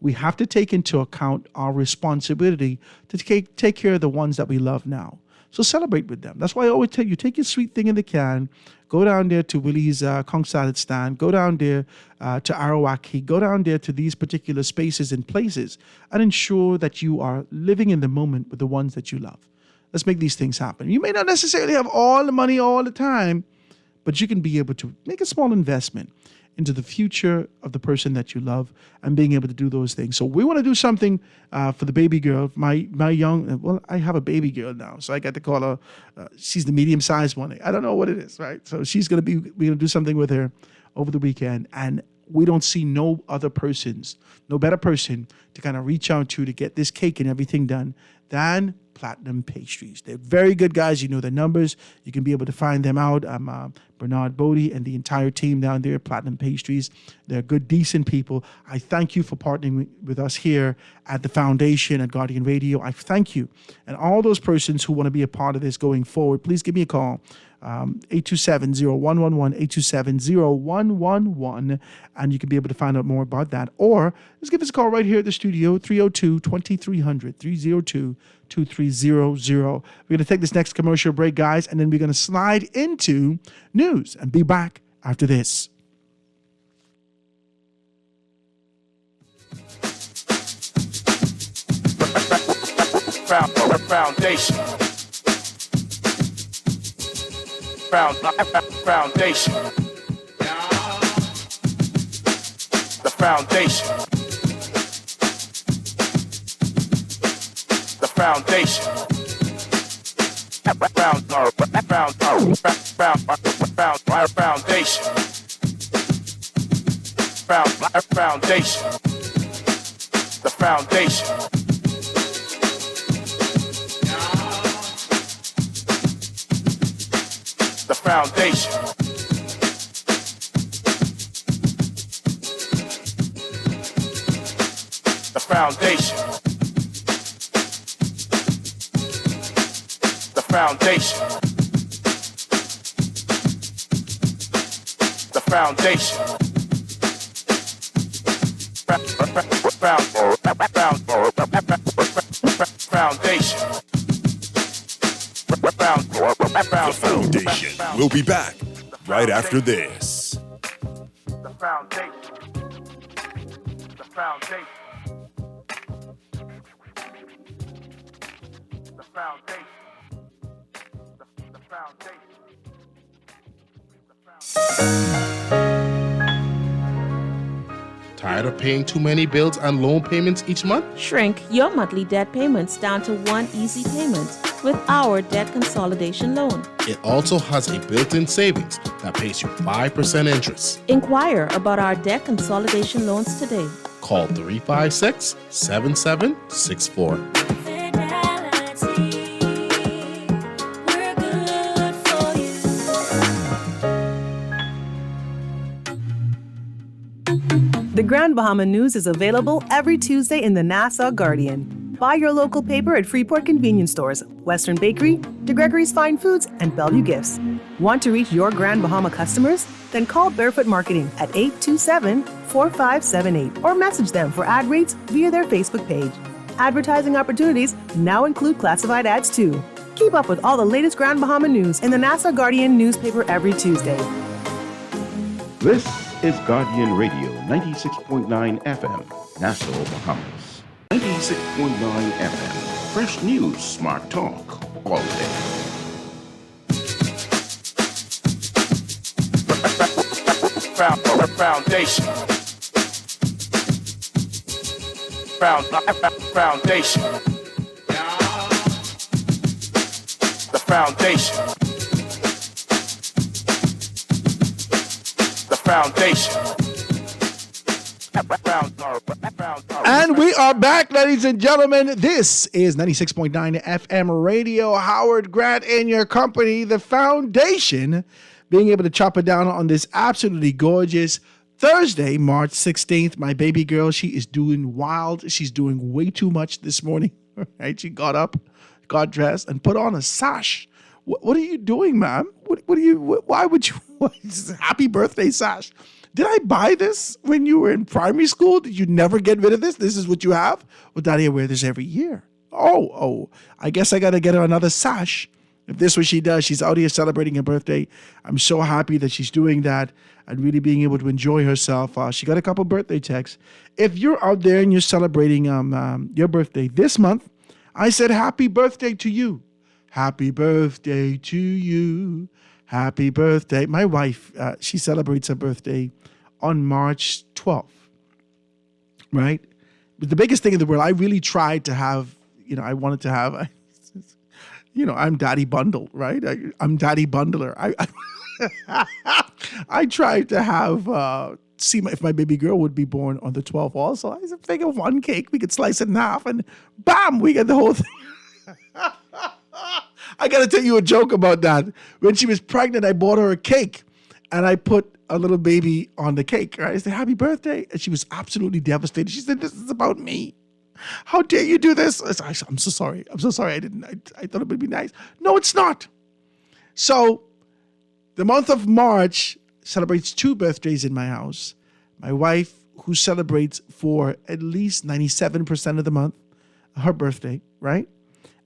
We have to take into account our responsibility to take care of the ones that we love now. So celebrate with them. That's why I always tell you, take your sweet thing in the can, go down there to Willie's Conch Salad Stand, go down there to Arawaki, go down there to these particular spaces and places, and ensure that you are living in the moment with the ones that you love. Let's make these things happen. You may not necessarily have all the money all the time, but you can be able to make a small investment into the future of the person that you love and being able to do those things. So we want to do something for the baby girl, my young, well, I have a baby girl now, so I got to call her, she's the medium-sized one. I don't know what it is, right? So we're going to do something with her over the weekend. And we don't see no better person to kind of reach out to get this cake and everything done than Platinum Pastries. They're very good guys. You know their numbers. You can be able to find them out. I'm Bernard Bodie and the entire team down there at Platinum Pastries. They're good, decent people. I thank you for partnering with us here at the Foundation at Guardian Radio. I thank you. And all those persons who want to be a part of this going forward, please give me a call. 827-0111, 827-0111, and you can be able to find out more about that. Or just give us a call right here at the studio, 302-2300, 302-2300. We're going to take this next commercial break, guys, and then we're going to slide into news and be back after this. Foundation. Foundation. The foundation. The foundation. Foundation. Foundation. The foundation. The foundation. The foundation. The foundation. The foundation. Foundation. The Foundation. We'll be back right after this. The foundation. The foundation. The foundation. The foundation. Tired of paying too many bills and loan payments each month? Shrink your monthly debt payments down to one easy payment with our debt consolidation loan. It also has a built-in savings that pays you 5% interest. Inquire about our debt consolidation loans today. Call 356-7764. The Grand Bahama News is available every Tuesday in the Nassau Guardian. Buy your local paper at Freeport Convenience Stores, Western Bakery, DeGregory's Fine Foods, and Bellevue Gifts. Want to reach your Grand Bahama customers? Then call Barefoot Marketing at 827-4578 or message them for ad rates via their Facebook page. Advertising opportunities now include classified ads too. Keep up with all the latest Grand Bahama news in the Nassau Guardian newspaper every Tuesday. This is Guardian Radio, 96.9 FM, Nassau, Bahamas. 96.9 FM, fresh news, smart talk, all day. Foundation. Foundation. The foundation. The foundation. And we are back, ladies and gentlemen. This is 96.9 FM Radio. Howard Grant in your company, the Foundation, being able to chop it down on this absolutely gorgeous Thursday, March 16th. My baby girl, she is doing wild. She's doing way too much this morning. Right? She got up, got dressed, and put on a sash. What are you doing, ma'am? Why would you? Happy birthday sash. Did I buy this when you were in primary school? Did you never get rid of this? This is what you have? Well, Daddy, I wear this every year. Oh, I guess I got to get her another sash. If this is what she does, she's out here celebrating her birthday. I'm so happy that she's doing that and really being able to enjoy herself. She got a couple birthday texts. If you're out there and you're celebrating your birthday this month, I said happy birthday to you. Happy birthday to you. Happy birthday. My wife, she celebrates her birthday on March 12th, right? But the biggest thing in the world, I really tried to have, I wanted to have, I'm Daddy Bundle, right? I'm Daddy Bundler. I tried to have see if my baby girl would be born on the 12th also. I said, figure one cake, we could slice it in half and bam, we get the whole thing. I got to tell you a joke about that. When she was pregnant, I bought her a cake and I put a little baby on the cake. Right? I said, happy birthday. And she was absolutely devastated. She said, this is about me. How dare you do this? I said, I'm so sorry. I'm so sorry. I thought it would be nice. No, it's not. So the month of March celebrates 2 birthdays in my house. My wife, who celebrates for at least 97% of the month, her birthday, right?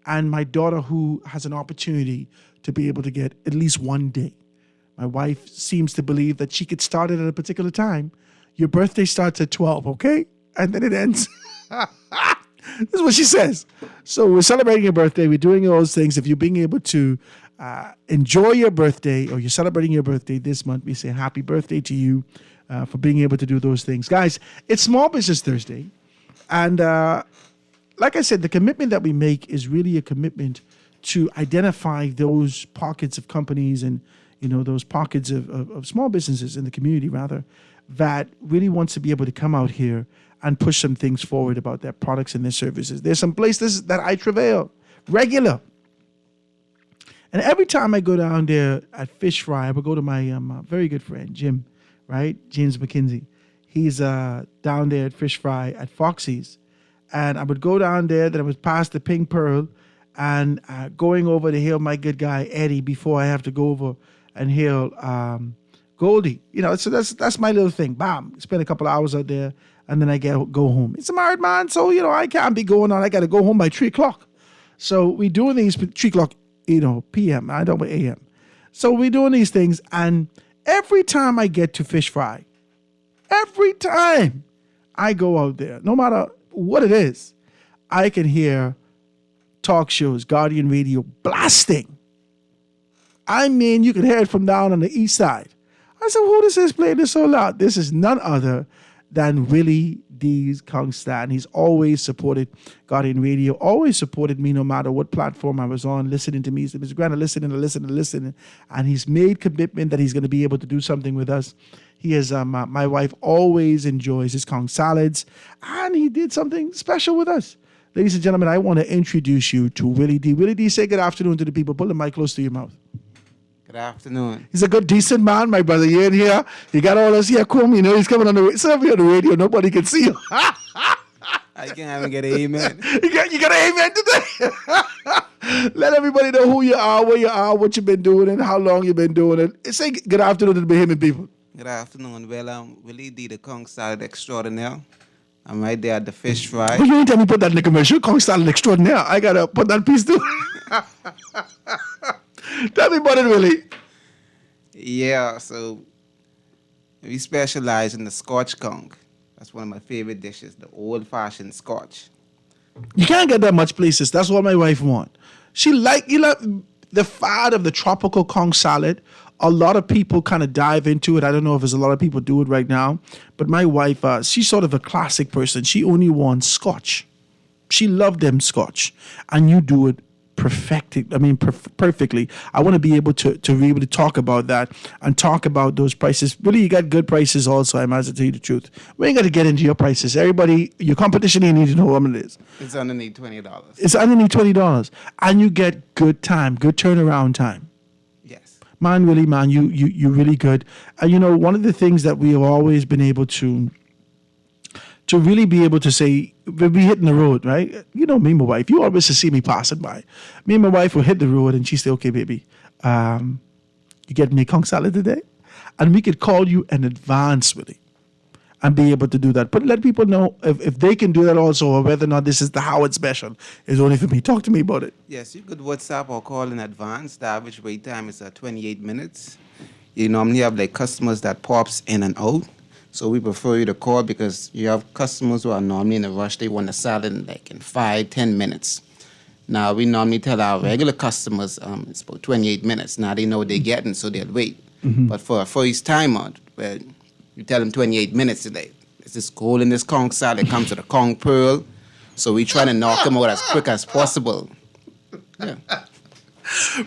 And my daughter, who has an opportunity to be able to get at least one day. My wife seems to believe that she could start it at a particular time. Your birthday starts at 12, okay? And then it ends. This is what she says. So we're celebrating your birthday. We're doing all those things. If you're being able to enjoy your birthday or you're celebrating your birthday this month, we say happy birthday to you for being able to do those things. Guys, it's Small Business Thursday. And like I said, the commitment that we make is really a commitment to identify those pockets of companies and, those pockets of small businesses in the community, rather, that really wants to be able to come out here and push some things forward about their products and their services. There's some places that I travail regular. And every time I go down there at Fish Fry, I would go to my very good friend, Jim, right? James McKinsey. He's down there at Fish Fry at Foxy's. And I would go down there, then I would pass the Pink Pearl and going over to hail my good guy, Eddie, before I have to go over and hail Goldie. So that's my little thing. Bam, spend a couple of hours out there, and then I go home. It's a married man, so, I can't be going on. I got to go home by 3 o'clock. So we doing these 3 o'clock, p.m. I don't know, a.m. So we're doing these things, and every time I get to Fish Fry, every time I go out there, no matter what it is, I can hear talk shows, Guardian Radio blasting. I mean, you can hear it from down on the east side. I said, who this is playing this so loud? This is none other than Willie D's Kongstan. He's always supported Guardian Radio, always supported me no matter what platform I was on, listening to me. He said, Mr. Grant, listening. And he's made commitment that he's going to be able to do something with us. He is, my wife always enjoys his Kong salads, and he did something special with us. Ladies and gentlemen, I want to introduce you to Willie D. Willie D, say good afternoon to the people. Pull the mic close to your mouth. Good afternoon. He's a good, decent man, my brother. You in here? He got all us here. Come, he's coming on the radio. Nobody can see you. I can't even get an amen. You got an amen today? Let everybody know who you are, where you are, what you've been doing, and how long you've been doing it. Say good afternoon to the Bahamian people. Good afternoon. Well, I'm Willie D, the Kong Salad Extraordinaire. I'm right there at the Fish Fry. But you ain't tell me put that in the commercial. Kong Salad Extraordinaire. I got to put that piece too. Tell me about it, Willie. Yeah, so we specialize in the Scotch Kong. That's one of my favorite dishes, the old-fashioned Scotch. You can't get that much places. That's what my wife wants. She the fad of the tropical Kong salad. A lot of people kind of dive into it. I don't know if there's a lot of people do it right now. But my wife, she's sort of a classic person. She only wants Scotch. She loved them Scotch. And you do it perfectly. I want to be able to be able to talk about that and talk about those prices. Really, you got good prices also, I might as well tell you the truth. We ain't got to get into your prices. Everybody, your competition, you need to know what it is. It's underneath $20. It's underneath $20. And you get good time, good turnaround time. Yes. Man, Willie, man, you really good. And one of the things that we have always been able to really be able to say, we'll be hitting the road, right? Me and my wife, you always see me passing by. Me and my wife will hit the road and she say, okay, baby, you get me Kong salad today? And we could call you in advance, Willie, and be able to do that. But let people know if they can do that also, or whether or not this is the Howard special is only for me. Talk to me about it. Yes, you could WhatsApp or call in advance. The average wait time is 28 minutes. You normally have customers that pops in and out. So we prefer you to call because you have customers who are normally in a rush. They want a salad in 5-10 minutes. Now, we normally tell our regular customers it's about 28 minutes. Now they know what they're getting, so they'll wait. Mm-hmm. But for a first timer, you tell them 28 minutes today. It's this goal in this Kong salad. It comes with a Kong Pearl. So we try to knock them out as quick as possible. Yeah.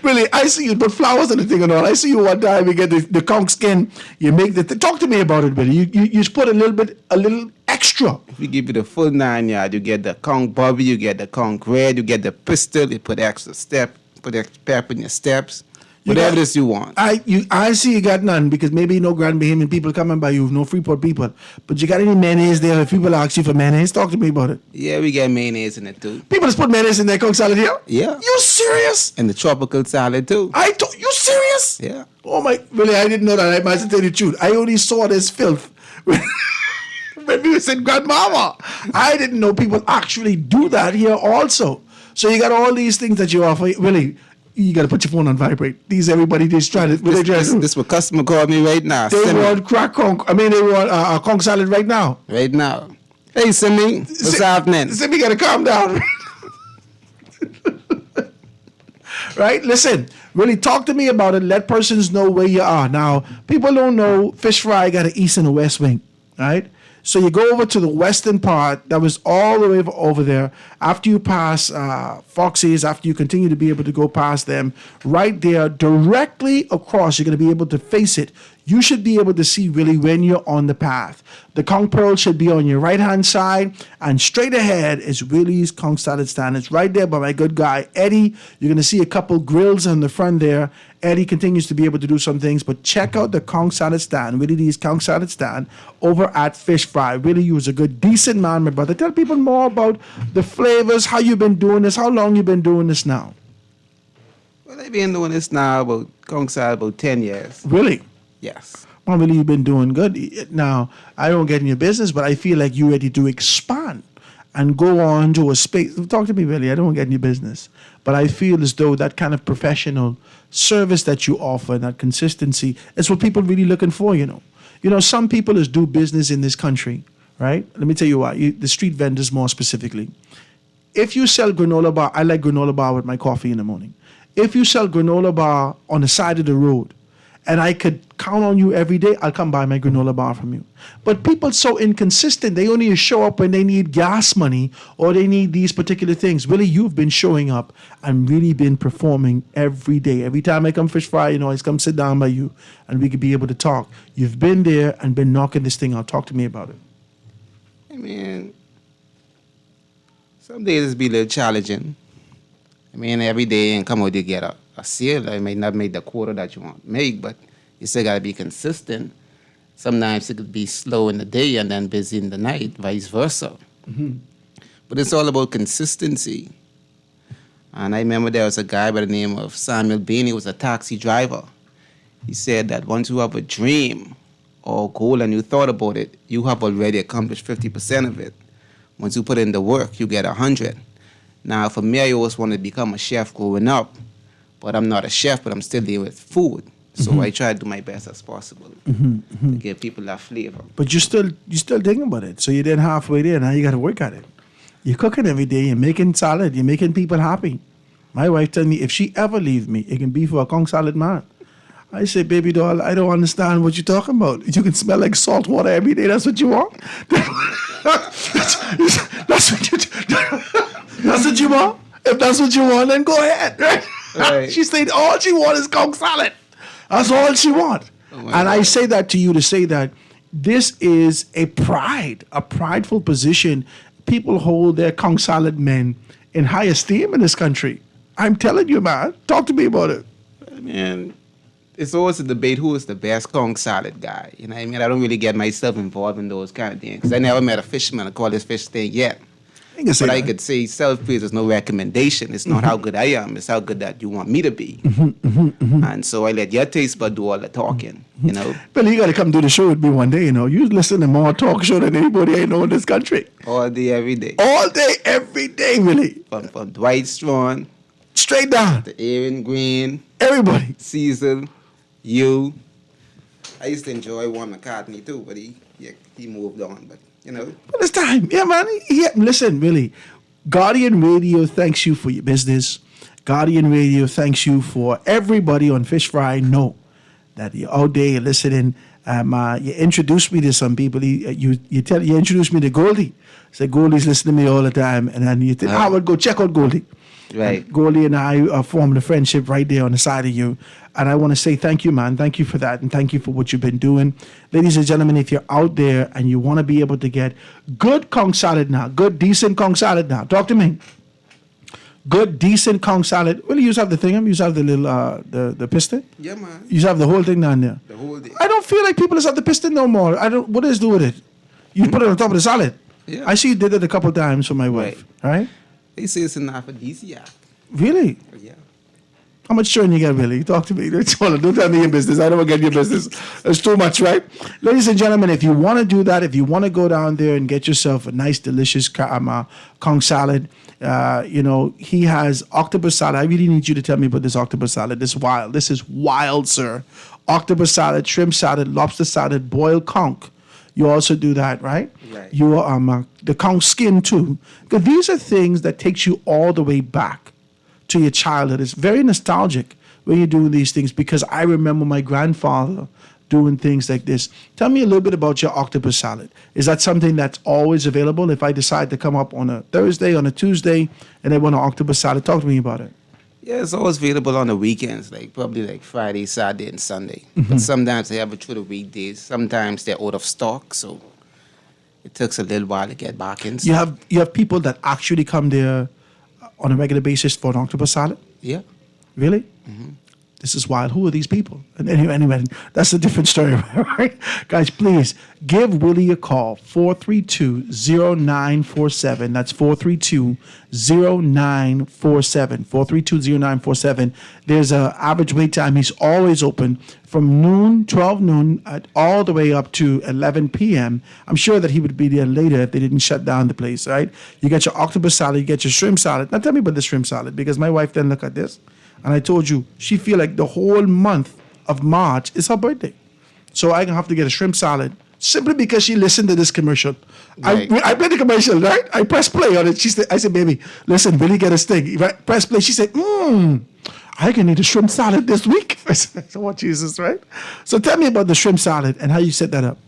Really, I see you put flowers on the thing and all. I see you one time, you get the conch skin, you make the talk to me about it, Billy. You just put a little extra. If you give it the full 9 yard, you get the conch bobby, you get the conch red, you get the pistol, you put extra step, put extra pep in your steps. Whatever this you want. I see you got none because maybe no Grand Bahamian people coming by you, no Freeport people. But you got any mayonnaise there? If people ask you for mayonnaise, talk to me about it. Yeah, we get mayonnaise in it too. People just put mayonnaise in their conch salad here? Yeah. You serious? And the tropical salad too. You serious? Yeah. Oh my, really, I didn't know that. I must tell you the truth. I only saw this filth when we was in Grandmama. I didn't know people actually do that here also. So you got all these things that you offer. Really, you got to put your phone on vibrate. Everybody just trying to. This what customer called me right now. They want crack conch. I mean, they want a conch salad right now. Right now. Hey, Simi, what's happening? Simi, got to calm down. Right? Listen, really talk to me about it. Let persons know where you are. Now, people don't know Fish Fry got an east and a west wing, right? So you go over to the western part, that was all the way over there. After you pass Foxy's, after you continue to be able to go past them, right there, directly across, you're going to be able to face it. You should be able to see really when you're on the path. The conch pearl should be on your right-hand side, and straight ahead is Willie's Conch Salad Stand. It's right there by my good guy, Eddie. You're going to see a couple grills on the front there. Eddie continues to be able to do some things, but check out the Conch Salad Stand, Willie D's Conch Salad Stand, over at Fish Fry. Really, you was a good, decent man, my brother. Tell people more about the flavors, how you've been doing this, how long you've been doing this now. Well, I've been doing this now about conch salad about 10 years. Really? Yes. Well, really, you've been doing good. Now, I don't get in your business, but I feel like you're ready to expand and go on to a space. Talk to me, Billy. I don't get in your business. But I feel as though that kind of professional service that you offer, that consistency, is what people really looking for, you know. You know, some people is do business in this country, right? Let me tell you why. The street vendors more specifically. If you sell granola bar, I like granola bar with my coffee in the morning. If you sell granola bar on the side of the road, and I could count on you every day, I'll come buy my granola bar from you. But people so inconsistent, they only show up when they need gas money or they need these particular things. Really, you've been showing up and really been performing every day. Every time I come Fish Fry, you know, I come sit down by you and we could be able to talk. You've been there and been knocking this thing out. Talk to me about it. I mean, some days it's be a little challenging. I mean, every day and come out you get a sale. I may not make the quota that you want to make, but you still got to be consistent. Sometimes it could be slow in the day and then busy in the night, vice versa. Mm-hmm. But it's all about consistency. And I remember there was a guy by the name of Samuel Bain. He was a taxi driver. He said that once you have a dream or goal and you thought about it, you have already accomplished 50% of it. Once you put in the work, you get 100. Now, for me, I always wanted to become a chef growing up, but I'm not a chef, but I'm still there with food. So I try to do my best as possible to give people that flavor. But you're still thinking about it. So you're then halfway there. Now you got to work at it. You're cooking every day. You're making salad. You're making people happy. My wife told me if she ever leave me, it can be for a conch salad man. I say, baby doll, I don't understand what you're talking about. You can smell like salt water every day. That's what you want? that's what you want? If that's what you want, then go ahead. Right. She said all she wants is conch salad. That's all she wants. And I say that to you to say that this is a prideful position. People hold their conch salad men in high esteem in this country. I'm telling you, man. Talk to me about it. Man, it's always a debate who is the best conch salad guy. You know what I mean? I don't really get myself involved in those kind of things because I never met a fisherman to call this fish thing yet. But I could say self-praise is no recommendation. It's not how good I am. It's how good that you want me to be. And so I let your taste bud do all the talking, you know. Billy, you got to come do the show with me one day, you know. You listen to more talk show than anybody I know in this country. All day, every day. All day, every day, Billy. From Dwight Strong. Straight down. To Aaron Green. Everybody. Cecil. You. I used to enjoy Warren McCartney too, but he moved on. But, you know. But it's time. Yeah, man. Yeah, listen, Billy. Guardian Radio thanks you for your business. Guardian Radio thanks you for everybody on Fish Fry. Know that you're out there, you're listening. You introduced me to some people. You introduced me to Goldie. Said Goldie's listening to me all the time, and then you think, Howard, go check out Goldie. Right. And Goldie and I formed a friendship right there on the side of you. And I want to say thank you, man. Thank you for that. And thank you for what you've been doing. Ladies and gentlemen, if you're out there and you want to be able to get good conch salad now, good, decent conch salad now, talk to me. Good, decent conch salad. Well, you just have the thing. You just have the little, the piston. Yeah, man. You just have the whole thing down there. The whole thing. I don't feel like people just have the piston no more. What is do with it? You put it on top of the salad. Yeah. I see you did it a couple times for my wife. Right? They say it's enough for DCI. Really? Yeah. How much churn you get, Willie? Talk to me. Don't tell me your business. I don't get your business. It's too much, right? Ladies and gentlemen, if you want to do that, if you want to go down there and get yourself a nice, delicious conch salad, he has octopus salad. I really need you to tell me about this octopus salad. This is wild, sir. Octopus salad, shrimp salad, lobster salad, boiled conch. You also do that, right? Right. You the conch skin too. Because these are things that takes you all the way back to your childhood. It's very nostalgic when you're doing these things because I remember my grandfather doing things like this. Tell me a little bit about your octopus salad. Is that something that's always available? If I decide to come up on a Thursday, on a Tuesday, and I want an octopus salad, talk to me about it. Yeah, it's always available on the weekends, probably Friday, Saturday, and Sunday. But sometimes they have it through the weekdays. Sometimes they're out of stock, so it takes a little while to get back in. You have people that actually come there on a regular basis for an octopus salad? Yeah. Really? Mm-hmm. This is wild. Who are these people? And anyway, that's a different story, right? Guys, please give Willie a call, 432-0947. That's 432-0947. 432-0947. There's an average wait time. He's always open from 12 noon, all the way up to 11 p.m. I'm sure that he would be there later if they didn't shut down the place, right? You get your octopus salad, you get your shrimp salad. Now tell me about the shrimp salad, because my wife then look at this. And I told you, she feel like the whole month of March is her birthday. So I have to get a shrimp salad simply because she listened to this commercial. Right. I played the commercial, right? I press play on it. I said, baby, listen, Billy get a steak. If I press play, she said, I can eat a shrimp salad this week. I said, oh, Jesus, right? So tell me about the shrimp salad and how you set that up.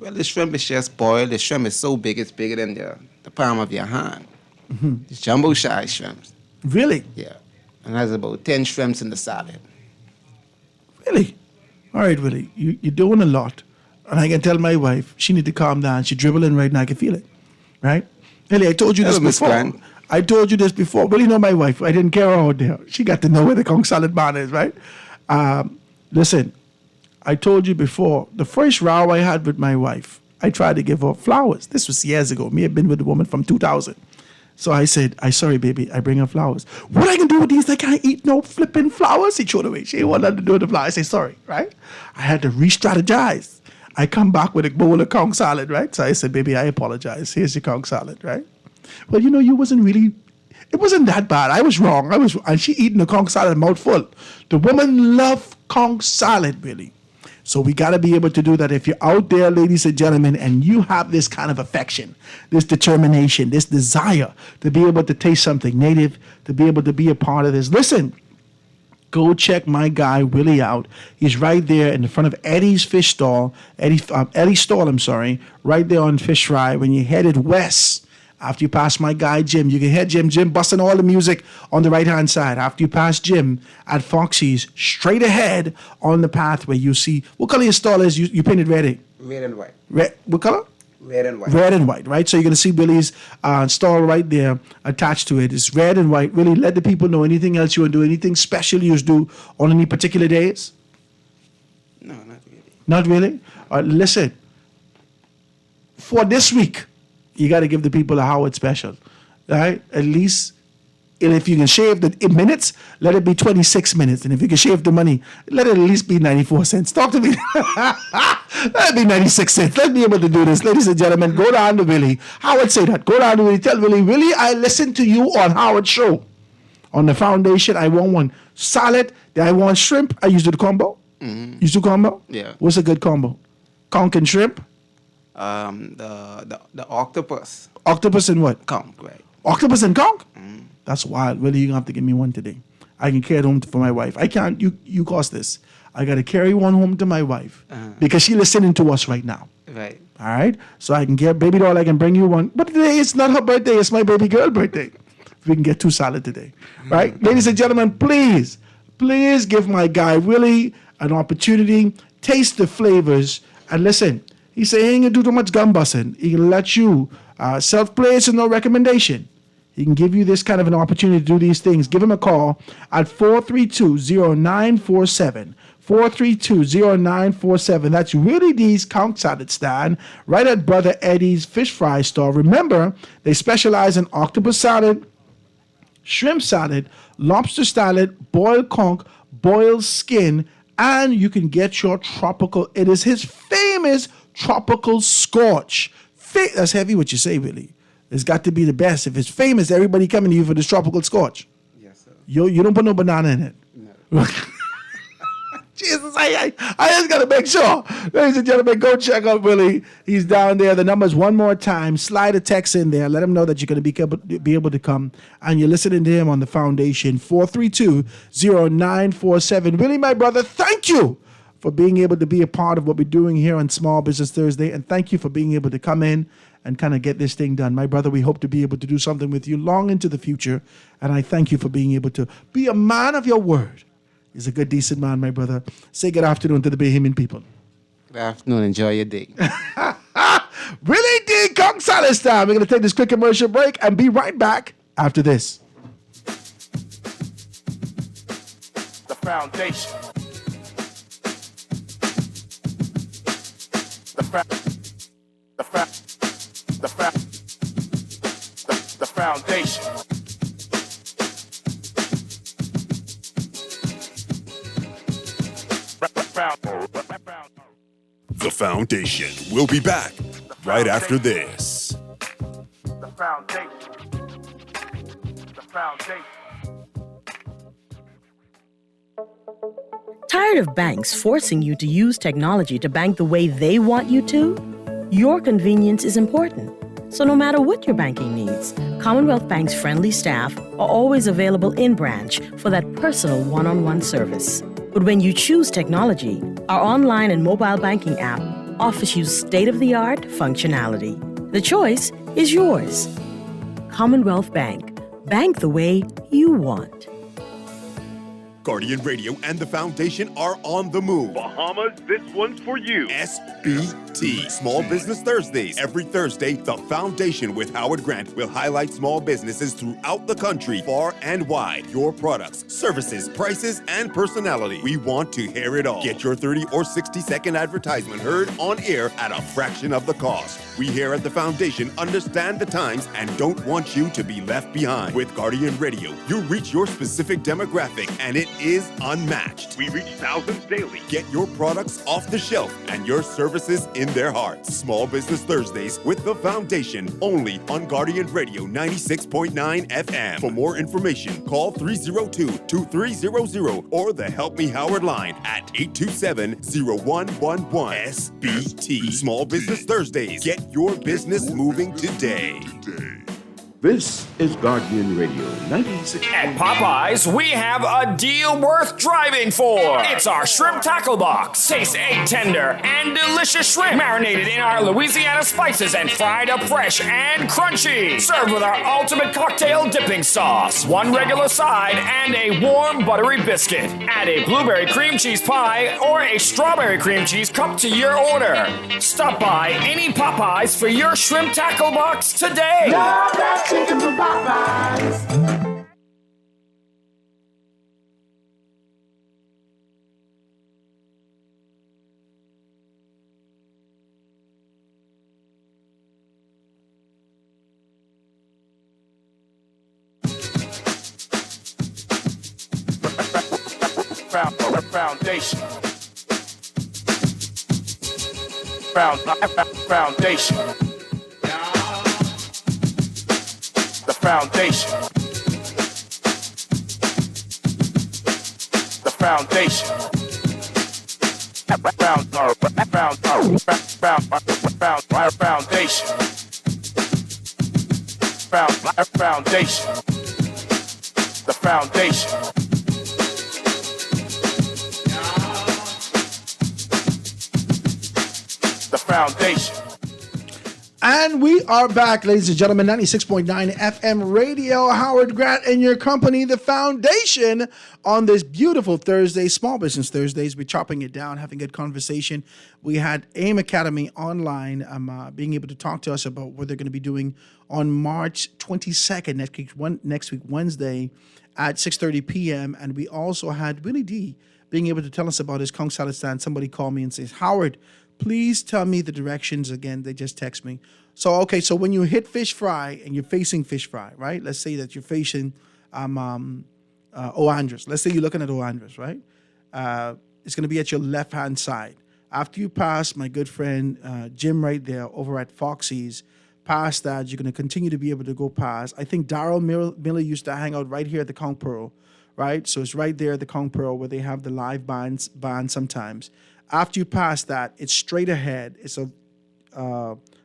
Well, the shrimp is just boiled. The shrimp is so big, it's bigger than the palm of your hand. Mm-hmm. It's jumbo-sized shrimps. Really? Yeah. And there's about 10 shrimps in the salad. Really? All right, Willie, you're doing a lot. And I can tell my wife, she need to calm down. She's dribbling right now. I can feel it, right? Willie, I told you this Hello, Miss before. Grant. I told you this before. Willie know my wife. I didn't care out there. She got to know where the conch salad man is, right? Listen, I told you before, the first row I had with my wife, I tried to give her flowers. This was years ago. Me had been with a woman from 2000. So I said, sorry, baby, I bring her flowers. What I can do with these? I can't eat no flipping flowers. He threw it away. She didn't want nothing to do with the flowers. I said, sorry, right? I had to re-strategize. I come back with a bowl of conch salad, right? So I said, baby, I apologize. Here's your conch salad, right? Well, you wasn't really, it wasn't that bad. I was wrong. And she eating the conch salad mouthful. The woman loved conch salad, really. So we got to be able to do that. If you're out there, ladies and gentlemen, and you have this kind of affection, this determination, this desire to be able to taste something native, to be able to be a part of this, listen, go check my guy Willie out. He's right there in the front of Eddie's Fish Stall, Eddie's Stall, right there on Fish Fry. When you're headed west, after you pass my guy Jim, you can hear Jim busting all the music on the right-hand side. After you pass Jim at Foxy's, straight ahead on the pathway, you see, what color your stall is? You painted red, eh? Red and white. Red, what color? Red and white. Red and white, right? So you're going to see Willie's stall right there attached to it. It's red and white. Willie, let the people know anything else you want to do, anything special you do on any particular days? No, not really. Not really? Listen, for this week, you got to give the people a Howard special, right? At least, and if you can shave the minutes, let it be 26 minutes. And if you can shave the money, let it at least be 94 cents. Talk to me. Let it be 96 cents. Let's be able to do this. Ladies and gentlemen, go down to Willie. Howard say that. Go down to Willie. Tell Willie, I listened to you on Howard's show. On the foundation, I want one salad. Then I want shrimp. I used the combo. Mm-hmm. You do combo? Yeah. What's a good combo? Conch and shrimp? The octopus. Octopus and what? Conch, right. Octopus and conch? That's wild. Really, you're going to have to give me one today. I can carry it home for my wife. I can't. You cost this. I got to carry one home to my wife because she's listening to us right now. Right. All right? So I can get, baby doll, I can bring you one. But today it's not her birthday. It's my baby girl birthday. we can get 2 salad today. Right? Ladies and gentlemen, please give my guy Willie an opportunity. Taste the flavors. And listen, he say he ain't gonna do too much gun busting. He can let you self-play. It's no recommendation. He can give you this kind of an opportunity to do these things. Give him a call at 432-0947. 432-0947. That's Willie D's Conch Salad Stand right at Brother Eddie's Fish Fry Store. Remember, they specialize in octopus salad, shrimp salad, lobster salad, boiled conch, boiled skin, and you can get your tropical. It is his famous tropical scorch. That's heavy what you say, Willie. It's got to be the best. If it's famous, everybody coming to you for this tropical scorch. Yes, sir. You don't put no banana in it. No. Jesus, I just got to make sure. Ladies and gentlemen, go check out Willie. He's down there. The number's one more time. Slide a text in there. Let him know that you're going to be able to come. And you're listening to him on the foundation. 432-0947. Willie, my brother, thank you for being able to be a part of what we're doing here on Small Business Thursday. And thank you for being able to come in and kind of get this thing done. My brother, we hope to be able to do something with you long into the future. And I thank you for being able to be a man of your word. He's a good, decent man, my brother. Say good afternoon to the Bahamian people. Good afternoon. Enjoy your day. Willie D. Conch Salad Stand. We're going to take this quick commercial break and be right back after this. The foundation. The foundation. The Foundation. We'll be back right after this. The foundation. The foundation. Tired of banks forcing you to use technology to bank the way they want you to? Your convenience is important. So no matter what your banking needs, Commonwealth Bank's friendly staff are always available in branch for that personal one-on-one service. But when you choose technology, our online and mobile banking app offers you state-of-the-art functionality. The choice is yours. Commonwealth Bank. Bank the way you want. Guardian Radio and the Foundation are on the move. Bahamas, this one's for you. SBT, Small Business Thursdays. Every Thursday, the Foundation with Howard Grant will highlight small businesses throughout the country, far and wide. Your products, services, prices, and personality. We want to hear it all. Get your 30 or 60-second advertisement heard on air at a fraction of the cost. We here at the Foundation understand the times and don't want you to be left behind. With Guardian Radio, you reach your specific demographic and it is unmatched. We reach thousands daily. Get your products off the shelf and your services in their hearts. Small Business Thursdays with the Foundation, only on Guardian Radio 96.9 FM. For more information, call 302-2300 or the Help Me Howard line at 827-0111. SBT. Small Business Thursdays. Get your business moving today. This is Guardian Radio 96. At Popeyes, we have a deal worth driving for. It's our shrimp tackle box. Taste egg tender and delicious shrimp marinated in our Louisiana spices and fried up fresh and crunchy. Served with our ultimate cocktail dipping sauce, one regular side, and a warm buttery biscuit. Add a blueberry cream cheese pie or a strawberry cream cheese cup to your order. Stop by any Popeyes for your shrimp tackle box today. Chicken from Popeyes. Foundation. Foundation. The foundation. The foundation. Foundation. The foundation. The foundation. And we are back, ladies and gentlemen, 96.9 FM radio. Howard Grant and your company, The Foundation, on this beautiful Thursday, Small Business Thursdays. We're chopping it down, having a good conversation. We had AIM Academy online being able to talk to us about what they're going to be doing on March 22nd, next week, Wednesday, at 6:30 p.m. And we also had Willie D being able to tell us about his Kong salad stand. Somebody called me and says, Howard, please tell me the directions again. They just text me. So when you hit fish fry and you're facing fish fry, right? Let's say that you're facing Oandras. Let's say you're looking at Oandras, right? It's going to be at your left-hand side. After you pass my good friend Jim right there over at Foxy's, past that, you're going to continue to be able to go past. I think Darryl Miller used to hang out right here at the Conch Pearl, right? So it's right there at the Conch Pearl where they have the live band sometimes. After you pass that, it's straight ahead. It's a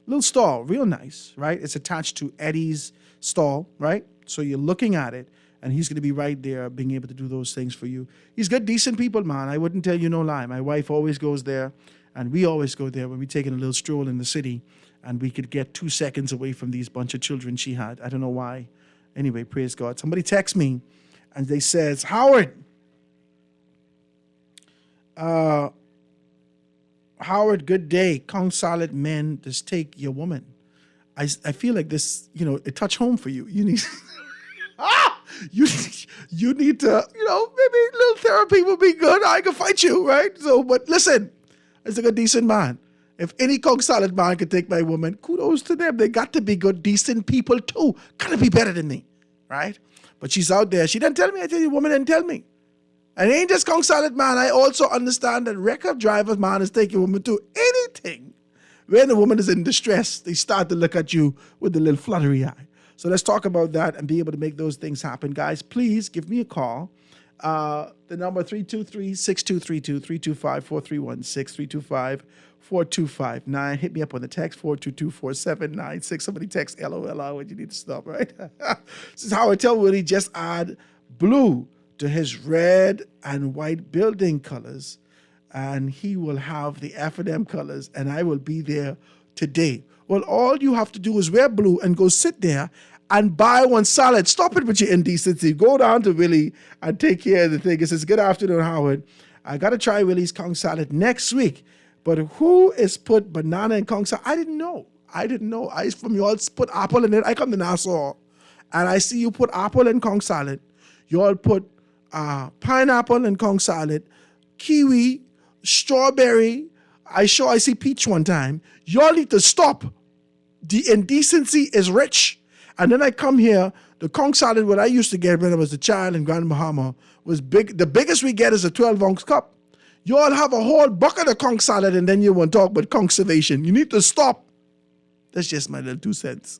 little stall, real nice, right? It's attached to Eddie's stall, right? So you're looking at it, and he's going to be right there being able to do those things for you. He's got decent people, man. I wouldn't tell you no lie. My wife always goes there, and we always go there when we're taking a little stroll in the city, and we could get 2 seconds away from these bunch of children she had. I don't know why. Anyway, praise God. Somebody texts me, and they says, Howard, good day. Kong salad men, just take your woman. I feel like this, it touch home for you. You need you need to, maybe a little therapy would be good. I can fight you, right? So, but listen, it's like a decent man. If any Kong salad man could take my woman, kudos to them. They got to be good, decent people too. Gotta be better than me, right? But she's out there. She didn't tell me. I tell you, woman didn't tell me. And it ain't just Kong salad man. I also understand that record drivers man is taking women to anything. When a woman is in distress, they start to look at you with a little fluttery eye. So let's talk about that and be able to make those things happen. Guys, please give me a call. The number 323-6232, 325-4316, 325-4259. Hit me up on the text, 422-4796. Somebody text LOL when you need to stop, right? This is how I tell Willie, just add blue to his red and white building colors, and he will have the F&M colors, and I will be there today. Well, all you have to do is wear blue and go sit there and buy one salad. Stop it with your indecency. Go down to Willie and take care of the thing. It says, good afternoon, Howard. I got to try Willie's Kong salad next week. But who is put banana in Kong salad? I didn't know. From you all put apple in it. I come to Nassau, and I see you put apple in Kong salad. You all put pineapple in Kong salad, kiwi, strawberry. I see peach one time. Y'all need to stop. The indecency is rich. And then I come here, the Kong salad, what I used to get when I was a child in Grand Bahama, was big. The biggest we get is a 12-ounce cup. You all have a whole bucket of Kong salad, and then you want to talk about conservation. You need to stop. That's just my little 2 cents.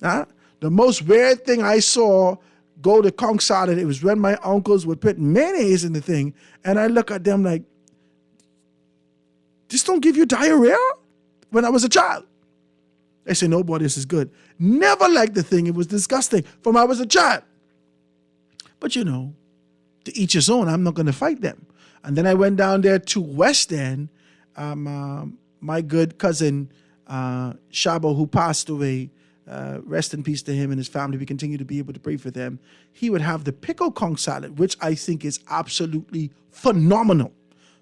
The most weird thing I saw go to Kong salad, it was when my uncles would put mayonnaise in the thing, and I look at them like, this don't give you diarrhea? When I was a child. They say, no, boy, this is good. Never liked the thing. It was disgusting from I was a child. But to each his own. I'm not going to fight them. And then I went down there to West End. My good cousin, Shabo, who passed away, rest in peace to him and his family. We continue to be able to pray for them. He would have the pickle Kong salad, which I think is absolutely phenomenal.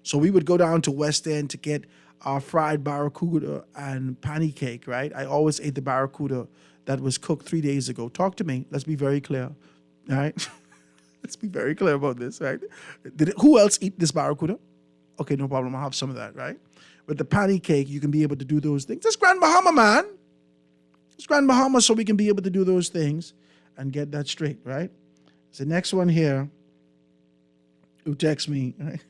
So we would go down to West End to get our fried barracuda and panny cake, right? I always ate the barracuda that was cooked 3 days ago. Talk to me. Let's be very clear, all right? Let's be very clear about this, right? Who else eat this barracuda? Okay, no problem. I'll have some of that, right? With the panny cake, you can be able to do those things. It's Grand Bahama, man. It's Grand Bahama, so we can be able to do those things and get that straight, right? So the next one here, who texts me, right?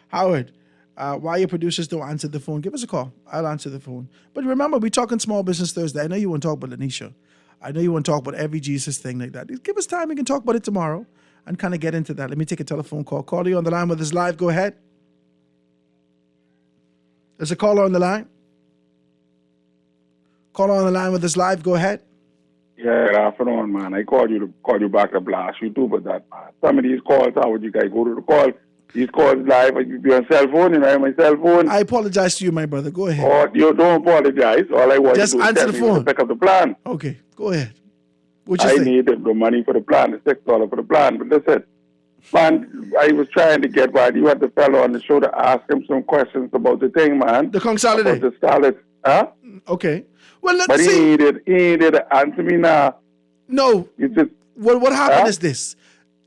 Howard, why your producers don't answer the phone? Give us a call. I'll answer the phone. But remember, we're talking Small Business Thursday. I know you want to talk about Lanisha. I know you want to talk about every Jesus thing like that. Give us time. We can talk about it tomorrow and kind of get into that. Let me take a telephone call. Caller, you on the line with us live. Go ahead. There's a caller on the line. Caller on the line with us live. Go ahead. Yeah, good afternoon, man. I called you back to blast you too, but that, man. Some of these calls, how would you guys go to the call? These calls live. You be on cell phone, you know, my cell phone. I apologize to you, my brother. Go ahead. Or you don't apologize. All I want Just you to do answer is the tell me phone. to pick up the plan. Okay, go ahead. What you I say? needed the money for the plan, the $6 for the plan. But listen, man, I was trying to get by. You had the fellow on the show to ask him some questions about the thing, man. The consolidate. About the salad. Huh? Okay. Well, let's But see. he needed to answer me now. No. You just, What happened Huh? is this.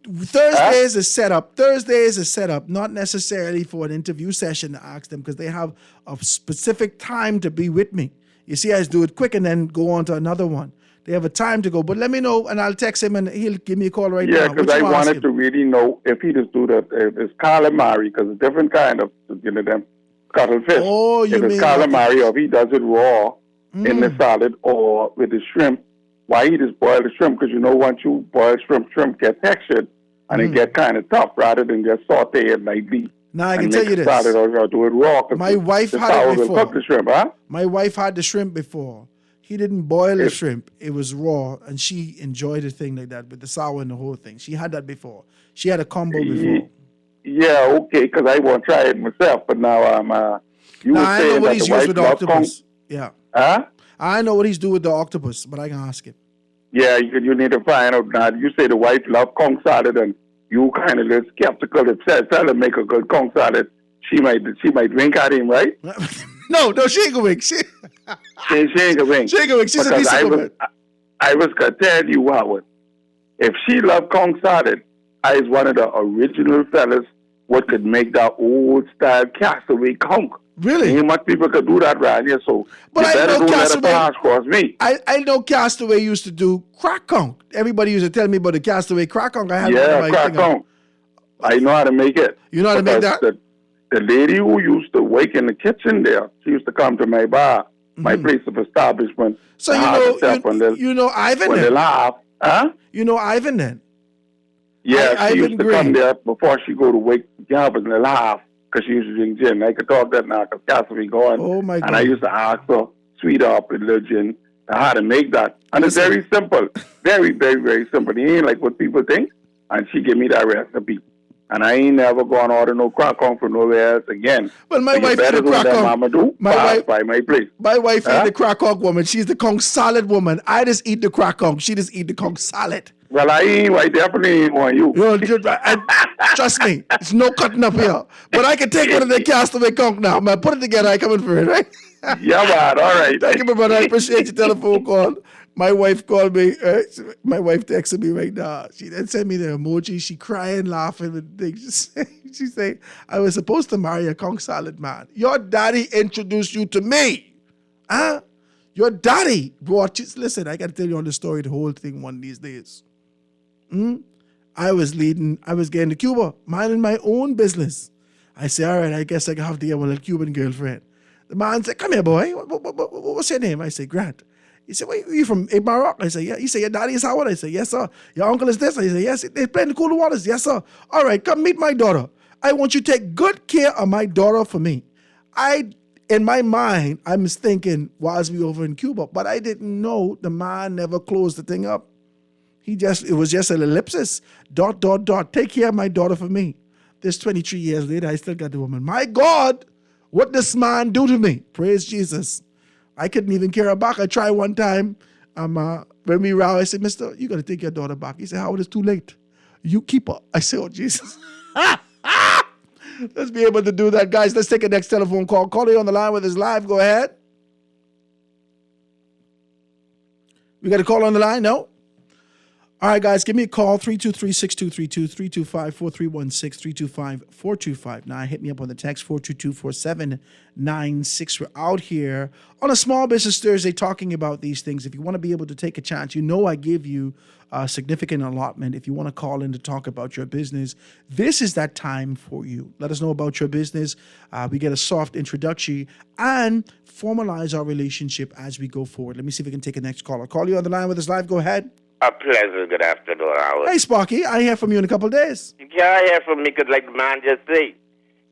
Thursdays is set up. Thursdays is set up not necessarily for an interview session to ask them because they have a specific time to be with me. You see, I just do it quick and then go on to another one. They have a time to go, but let me know and I'll text him and he'll give me a call right yeah, now. because What I you ask wanted him? to really know if he just do that, if it's calamari, because it's different kind of, you know, them cuttlefish. Oh, you if mean it's calamari, or if he does it raw in the Mm. salad or with the shrimp, why he just boil the shrimp? Because you know, once you boil shrimp get textured and it get kind of tough rather than just saute it lightly. Now I can and tell make you a this. salad or do it raw. 'cause My wife the had sour it will before. cook the shrimp, huh? My wife had the shrimp before. He didn't boil the shrimp. It was raw, and she enjoyed a thing like that with the sour and the whole thing. She had that before. She had a combo before. Yeah, okay, because I want to try it myself, but now you Now, were I know saying what that he's the used wife with the love octopus. Yeah. Huh? I know what he's doing with the octopus, but I can ask him. Yeah, you need to find out now. You say the wife love conch salad, and you kind of little skeptical. If tell her make a good conch salad, she might wink at him, right? No, she ain't gonna wink. She ain't gonna wink. She ain't gonna wink. She's a Because decent woman. I was gonna tell you, Howard, if she loved conch salad, I was one of the original fellas what could make that old style castaway conch. Really? Ain't much people could do that right here, so But you I better know don't let a Castaway- pass cross me. I know Castaway used to do crack conch. Everybody used to tell me about the Castaway crack conch. I had one Yeah, of my crack thing. conch. I know how to make it. You know how to make Because that? The lady who used to wake in the kitchen there, she used to come to my bar, my place of establishment. Mm-hmm. So to you have know, herself when they- you know Ivan when they then? laugh. Huh? You know Ivan then? Yeah, she Ivan used to Green. come there before she go to wake job and they laugh because she used to drink gin. I could talk that now because Cassie going. Oh, my And I God. used to ask her, sweetheart, with little gin, how to make that. And it's very simple. Very, very, very simple. It ain't like what people think. And she give me that recipe. And I ain't never gone order no crack on for nowhere else again. Well, my So you wife better eat the do what crack that on. mama do. My pass wife- by my place. My wife Huh? ain't the crack conch woman. She's the conch salad woman. I just eat the crack conch. She just eat the conch salad. Well, I definitely ain't want you. Trust me, it's no cutting up here. But I can take one of the Castaway conch now. Man, put it together. I coming for it, right? Yeah, man. All right. Thank you, my brother. I appreciate your telephone call. My wife called me. My wife texted me right now. She then sent me the emoji. She crying, laughing, and things. She say, "I was supposed to marry a conch salad man. Your daddy introduced you to me, huh? Your daddy brought you. Listen, I got to tell you on the story, the whole thing one of these days. I was getting to Cuba, minding my own business. I say, all right, I guess I have to get one little Cuban girlfriend. The man said, come here, boy. What's your name? I say, Grant. He said, where you from? Maroc? I say, yeah. He said, your daddy is Howard? I say, yes, sir. Your uncle is this? I say, yes. They play in the cool waters? Yes, sir. All right, come meet my daughter. I want you to take good care of my daughter for me. In my mind, I was thinking, whilst we over in Cuba, but I didn't know the man never closed the thing up. It was just an ellipsis. ... Take care of my daughter for me. This 23 years later, I still got the woman. My God, what this man do to me? Praise Jesus. I couldn't even carry her back. I tried one time. When we row, I said, mister, you got to take your daughter back. He said, Howard, it's too late. You keep her. I said, oh, Jesus. Let's be able to do that. Guys, let's take a next telephone call. Caller on the line with us live. Go ahead. We got a call on the line? No? All right, guys, give me a call, 323-6232, 325-4316, 325-425. Now, hit me up on the text, 422-4796. We're out here on a Small Business Thursday talking about these things. If you want to be able to take a chance, you know I give you a significant allotment. If you want to call in to talk about your business, this is that time for you. Let us know about your business. We get a soft introduction and formalize our relationship as we go forward. Let me see if we can take a next call. I'll call you on the line with us live. Go ahead. A pleasant good afternoon, Howard. Hey, Sparky, I hear from you in a couple of days. You can't hear from me because, like the man just said,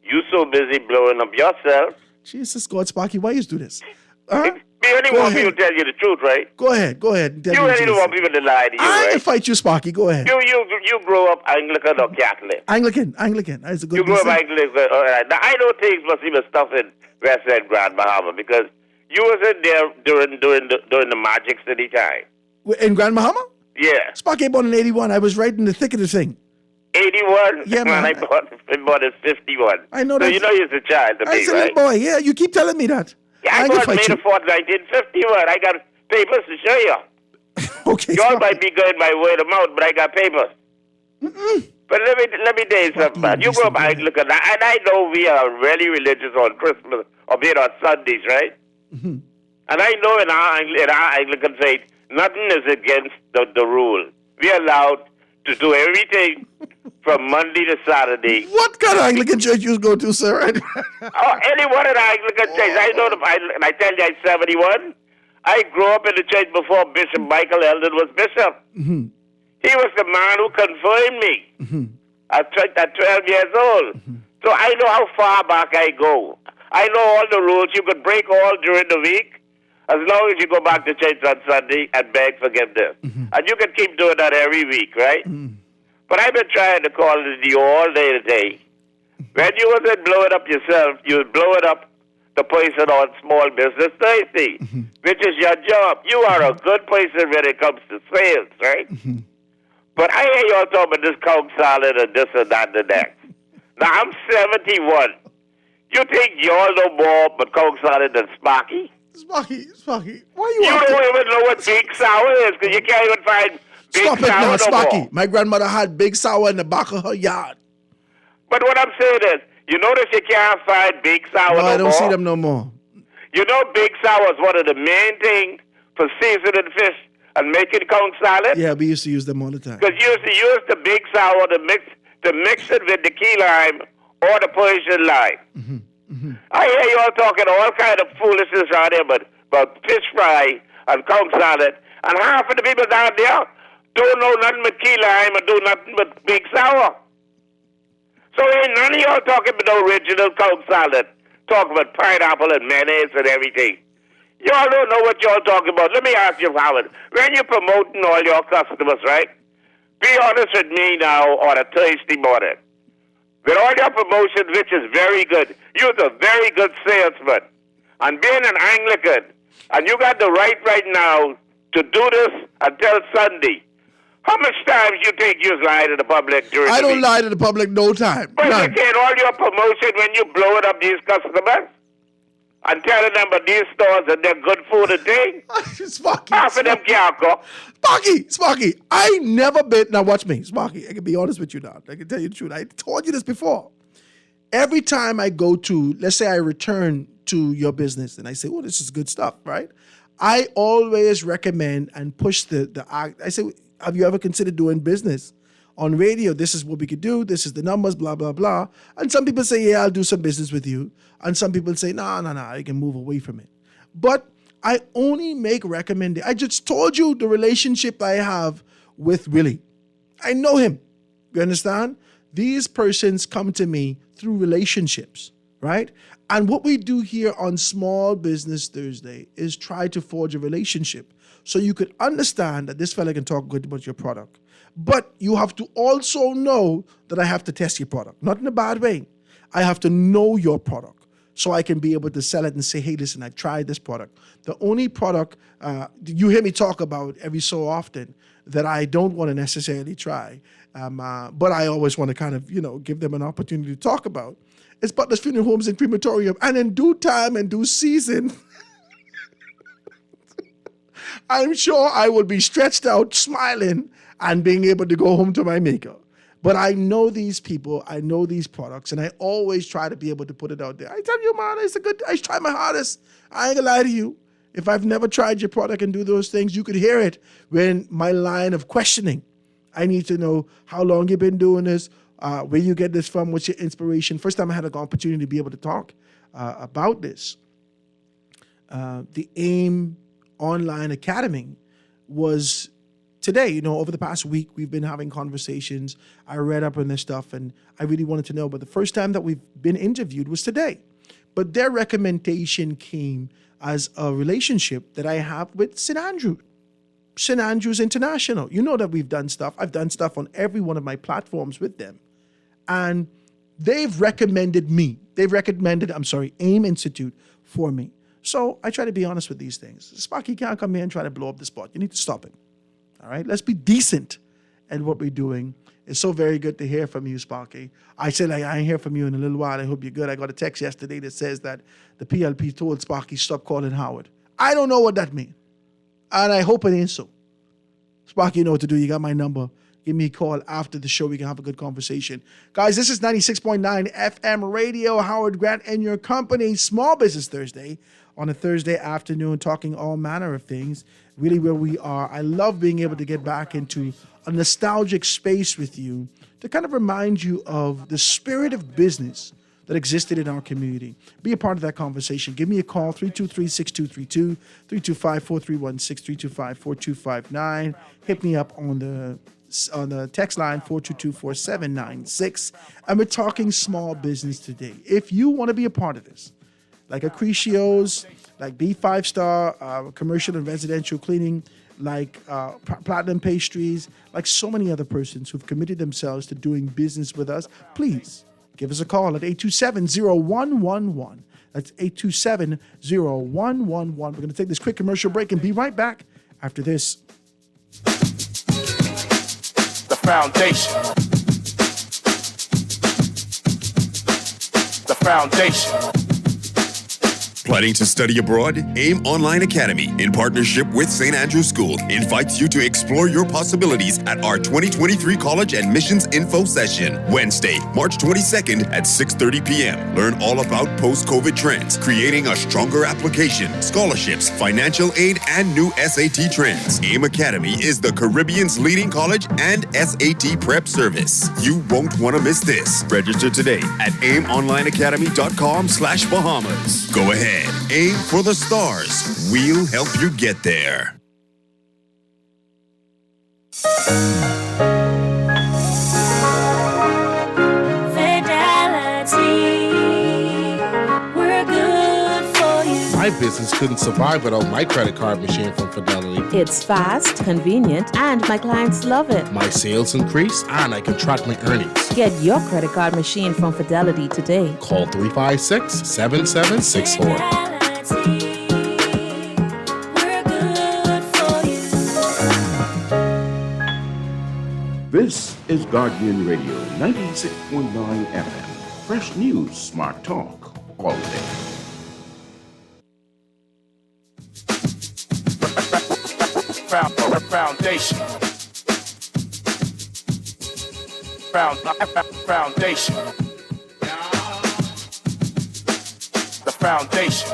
you so busy blowing up yourself. Jesus God, Sparky, why you do this? Me you only want people to tell you the truth, right? Go ahead. And tell You me the really don't truth. want people to lie to you, I ain't right? gonna fight you, Sparky. Go ahead. You grow up Anglican or Catholic? Anglican. That's a good You grew up decision. Anglican. All right. Now, I know things must even stuff in West End, Grand Bahama, because you was in there during the Magic City time. In Grand Bahama? Yeah. Sparky born in 81. I was right in the thick of the thing. 81? Yeah, man. I bought in 51. I know so that. you know you're a child to I me, said, right? boy, yeah, you keep telling me that. Yeah, I ain't gonna bought fight May you. the 4th, 1951. I got papers to show you. Okay. Y'all might be going by word of mouth, but I got papers. But let me tell you something, man. You grew up Anglican, and I know we are really religious on Christmas, or being on Sundays, right? Mm-hmm. And I know in our Anglican faith, nothing is against the rule. We are allowed to do everything from Monday to Saturday. What kind of Anglican church you go to, sir? Anyone in the Anglican church. I know I tell you, I'm 71. I grew up in the church before Bishop Michael Eldon was bishop. Mm-hmm. He was the man who confirmed me at 12 years old. So I know how far back I go. I know all the rules. You could break all during the week as long as you go back to church on Sunday and beg forgiveness. And you can keep doing that every week, right? But I've been trying to call you all day today. When you wasn't blowing up yourself, you was blowing up the person on Small Business Thursday, which is your job. You are a good person when it comes to sales, right? But I hear y'all talking about this Coke salad and this and that and that. Now, I'm 71. You think y'all know more but Coke salad than Sparky? Sparky, why You don't even know what Big Sour is because you can't even find Big Stop it Sour now, no Sparky. more. My grandmother had Big Sour in the back of her yard. But what I'm saying is, you notice you can't find Big Sour No, no I don't more? see them no more. You know Big Sour is one of the main things for seasoning fish and making conch salad? Yeah, we used to use them all the time. Because you used to use the Big Sour to mix it with the key lime or the Persian lime. I hear y'all talking all kind of foolishness out there about fish fry and conch salad, and half of the people down there don't know nothing but key lime and do nothing but Big Sour. So ain't none of y'all talking about the original conch salad, talking about pineapple and mayonnaise and everything. Y'all don't know what y'all talking about. Let me ask you, Howard, when you're promoting all your customers, right? Be honest with me now on a Thursday morning. With all your promotion, which is very good, you're a very good salesman. And being an Anglican, and you got the right now to do this until Sunday. How much times you think you lie to the public during I the don't week? lie to the public no time. But None. you get all your promotion when you blowing up these customers and telling them about these stores and they're good food and things. Half of them can't cook. Sparky, I never been. Now watch me, Sparky. I can be honest with you now. I can tell you the truth. I told you this before. Every time I go to, let's say I return to your business and I say, oh, this is good stuff, right? I always recommend and push I say, have you ever considered doing business on radio? This is what we could do. This is the numbers, blah, blah, blah. And some people say, yeah, I'll do some business with you. And some people say, no, I can move away from it. But I only make recommendations. I just told you the relationship I have with Willie. I know him. You understand? These persons come to me through relationships, right? And what we do here on Small Business Thursday is try to forge a relationship so you could understand that this fella can talk good about your product. But you have to also know that I have to test your product, not in a bad way. I have to know your product so I can be able to sell it and say, hey, listen, I tried this product. The only product you hear me talk about every so often that I don't want to necessarily try, but I always want to kind of, give them an opportunity to talk about, is Butler's Funeral Homes and Crematorium. And in due time and due season, I'm sure I will be stretched out, smiling, and being able to go home to my maker. But I know these people, I know these products, and I always try to be able to put it out there. I tell you, man, I try my hardest. I ain't gonna lie to you. If I've never tried your product and do those things, you could hear it when my line of questioning. I need to know how long you've been doing this, where you get this from, what's your inspiration. First time I had an opportunity to be able to talk about this. The AIM Online Academy was today. Over the past week, we've been having conversations. I read up on this stuff, and I really wanted to know. But the first time that we've been interviewed was today. but their recommendation came as a relationship that I have with St. Andrews International. You know that we've done stuff. I've done stuff on every one of my platforms with them. And they've recommended AIM Institute for me. So I try to be honest with these things. Sparky can't come here and try to blow up the spot. You need to stop it. All right? Let's be decent at what we're doing. It's so very good to hear from you, Sparky. I said, I ain't hear from you in a little while. I hope you're good. I got a text yesterday that says that the PLP told Sparky, stop calling Howard. I don't know what that means. And I hope it ain't so. Sparky, you know what to do. You got my number. Give me a call after the show. We can have a good conversation. Guys, this is 96.9 FM radio. Howard Grant and your company. Small Business Thursday on a Thursday afternoon, talking all manner of things. Really where we are. I love being able to get back into a nostalgic space with you to kind of remind you of the spirit of business that existed in our community. Be a part of that conversation. Give me a call, 323-6232, 325-4316, 325-4259. Hit me up on the text line 422-4796. And we're talking small business today. If you want to be a part of this, like Accretio's, like B5 Star, commercial and residential cleaning, like Platinum Pastries, like so many other persons who've committed themselves to doing business with us, please give us a call at 827-0111. That's 827-0111. We're going to take this quick commercial break and be right back after this. The foundation. The foundation. Planning to study abroad? AIM Online Academy, in partnership with St. Andrews School, invites you to explore your possibilities at our 2023 College Admissions Info Session, Wednesday, March 22nd at 6:30 p.m. Learn all about post-COVID trends, creating a stronger application, scholarships, financial aid, and new SAT trends. AIM Academy is the Caribbean's leading college and SAT prep service. You won't want to miss this. Register today at aimonlineacademy.com/Bahamas. Go ahead. Aim for the stars. We'll help you get there. We're good for you. My business couldn't survive without my credit card machine from Fidelity. It's fast, convenient, and my clients love it. My sales increase, and I can track my earnings. Get your credit card machine from Fidelity today. Call 356-7764. This is Guardian Radio 96.9 FM. Fresh news, smart talk, all day. Foundation. Foundation. The foundation.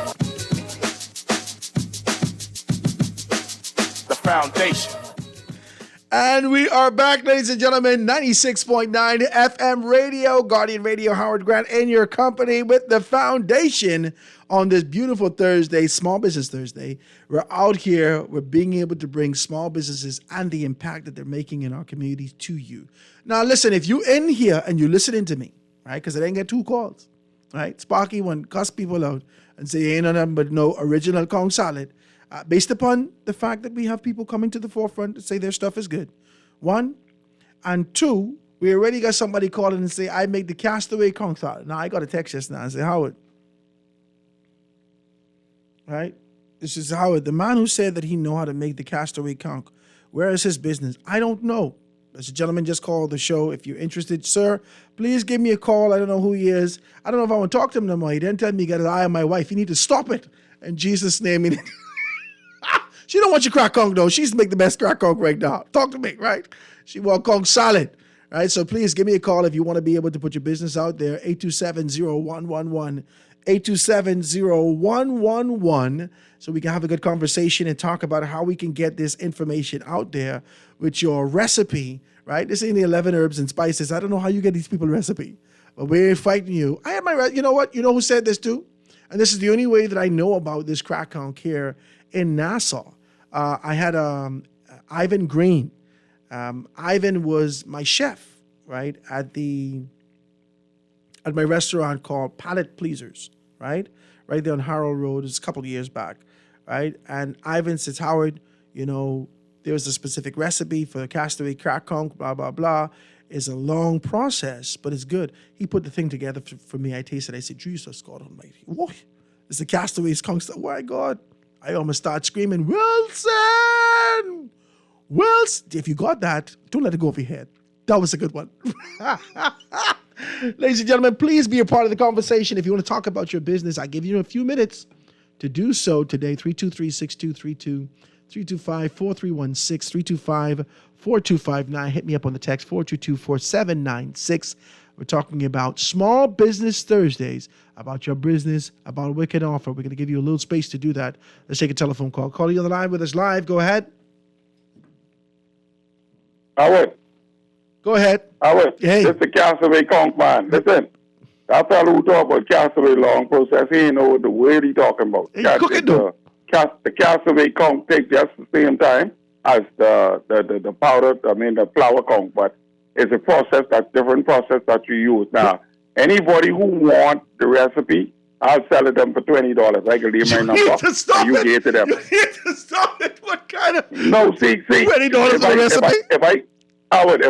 The foundation. And we are back, ladies and gentlemen, 96.9 FM radio, Guardian Radio, Howard Grant, and your company with the foundation on this beautiful Thursday, Small Business Thursday. We're out here, we're being able to bring small businesses and the impact that they're making in our communities to you. Now, listen, if you in here and you're listening to me, right, because I didn't get 2 calls, right? Sparky won't cuss people out and say, ain't nothing but no original Kong salad. Based upon the fact that we have people coming to the forefront to say their stuff is good. 1. And 2, we already got somebody calling and say, I make the castaway conch salad. Now, I got a text just now and say, Howard, right? This is Howard, the man who said that he know how to make the castaway conch. Where is his business? I don't know. As a gentleman just called the show. If you're interested, sir, please give me a call. I don't know who he is. I don't know if I want to talk to him no more. He didn't tell me he got his eye on my wife. You need to stop it. In Jesus' name. She don't want your crack conch, though. She's make the best crack conch right now. Talk to me, right? She want conch salad, right? So please give me a call if you want to be able to put your business out there. 827-0111. 827-0111. So we can have a good conversation and talk about how we can get this information out there with your recipe, right? This ain't the 11 herbs and spices. I don't know how you get these people recipe, but we're fighting you. I have my, you know what? You know who said this too? And this is the only way that I know about this crack conch here in Nassau. I had Ivan Green. Ivan was my chef, right, at my restaurant called Palate Pleasers, right? Right there on Harold Road. It's a couple of years back, right? And Ivan says, Howard, there's a specific recipe for castaway crack conch, blah, blah, blah. It's a long process, but it's good. He put the thing together for me. I tasted it. I said, Jesus, God Almighty. What? It's the castaways conch. Oh, my God. I almost start screaming, Wilson! Wilson! If you got that, don't let it go over your head. That was a good one. Ladies and gentlemen, please be a part of the conversation. If you want to talk about your business, I give you a few minutes to do so today. 323-6232, 325-4316, 325-4259. Hit me up on the text, 422-4796. We're talking about Small Business Thursdays, about your business, about what we can offer. We're going to give you a little space to do that. Let's take a telephone call. Call you on the line with us live. Go ahead. Howard. Go ahead. Howard. Hey. This is the castaway conch man. Listen, that fellow who talk about castaway long process, he ain't know the word he talking about. Hey, the castaway conch takes just the same time as the powder, the flour conch, but it's a process, that's different process that you use. Now, anybody who want the recipe, I'll sell it them for $20. I can leave my number. You give it to them. You need to stop it. What kind of... No, see. $20 for the recipe? If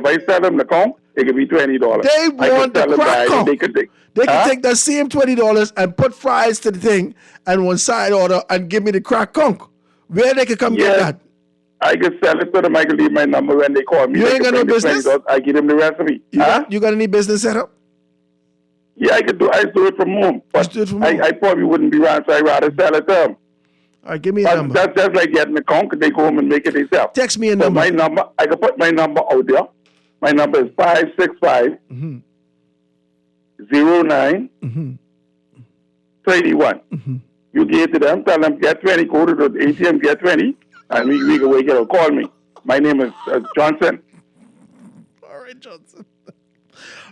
I sell them the conch, it could be $20. They want the crack conch. They can take that same $20 and put fries to the thing and one side order and give me the crack conch. Where they can come get that? I can sell it to them. I can leave my number when they call me. You ain't got no business? I give them the recipe. You got any business set up? Yeah, I do it from home. But I probably wouldn't be around, so I'd rather sell it to them. All right, give me a number. That's just like getting the conch. They go home and make it themselves. Text me a number. My number, I can put my number out there. My number is 565 09 31. You give it to them, tell them get 20, go to the ATM, get 20, and we can wake up. Call me. My name is Johnson. All right, Johnson.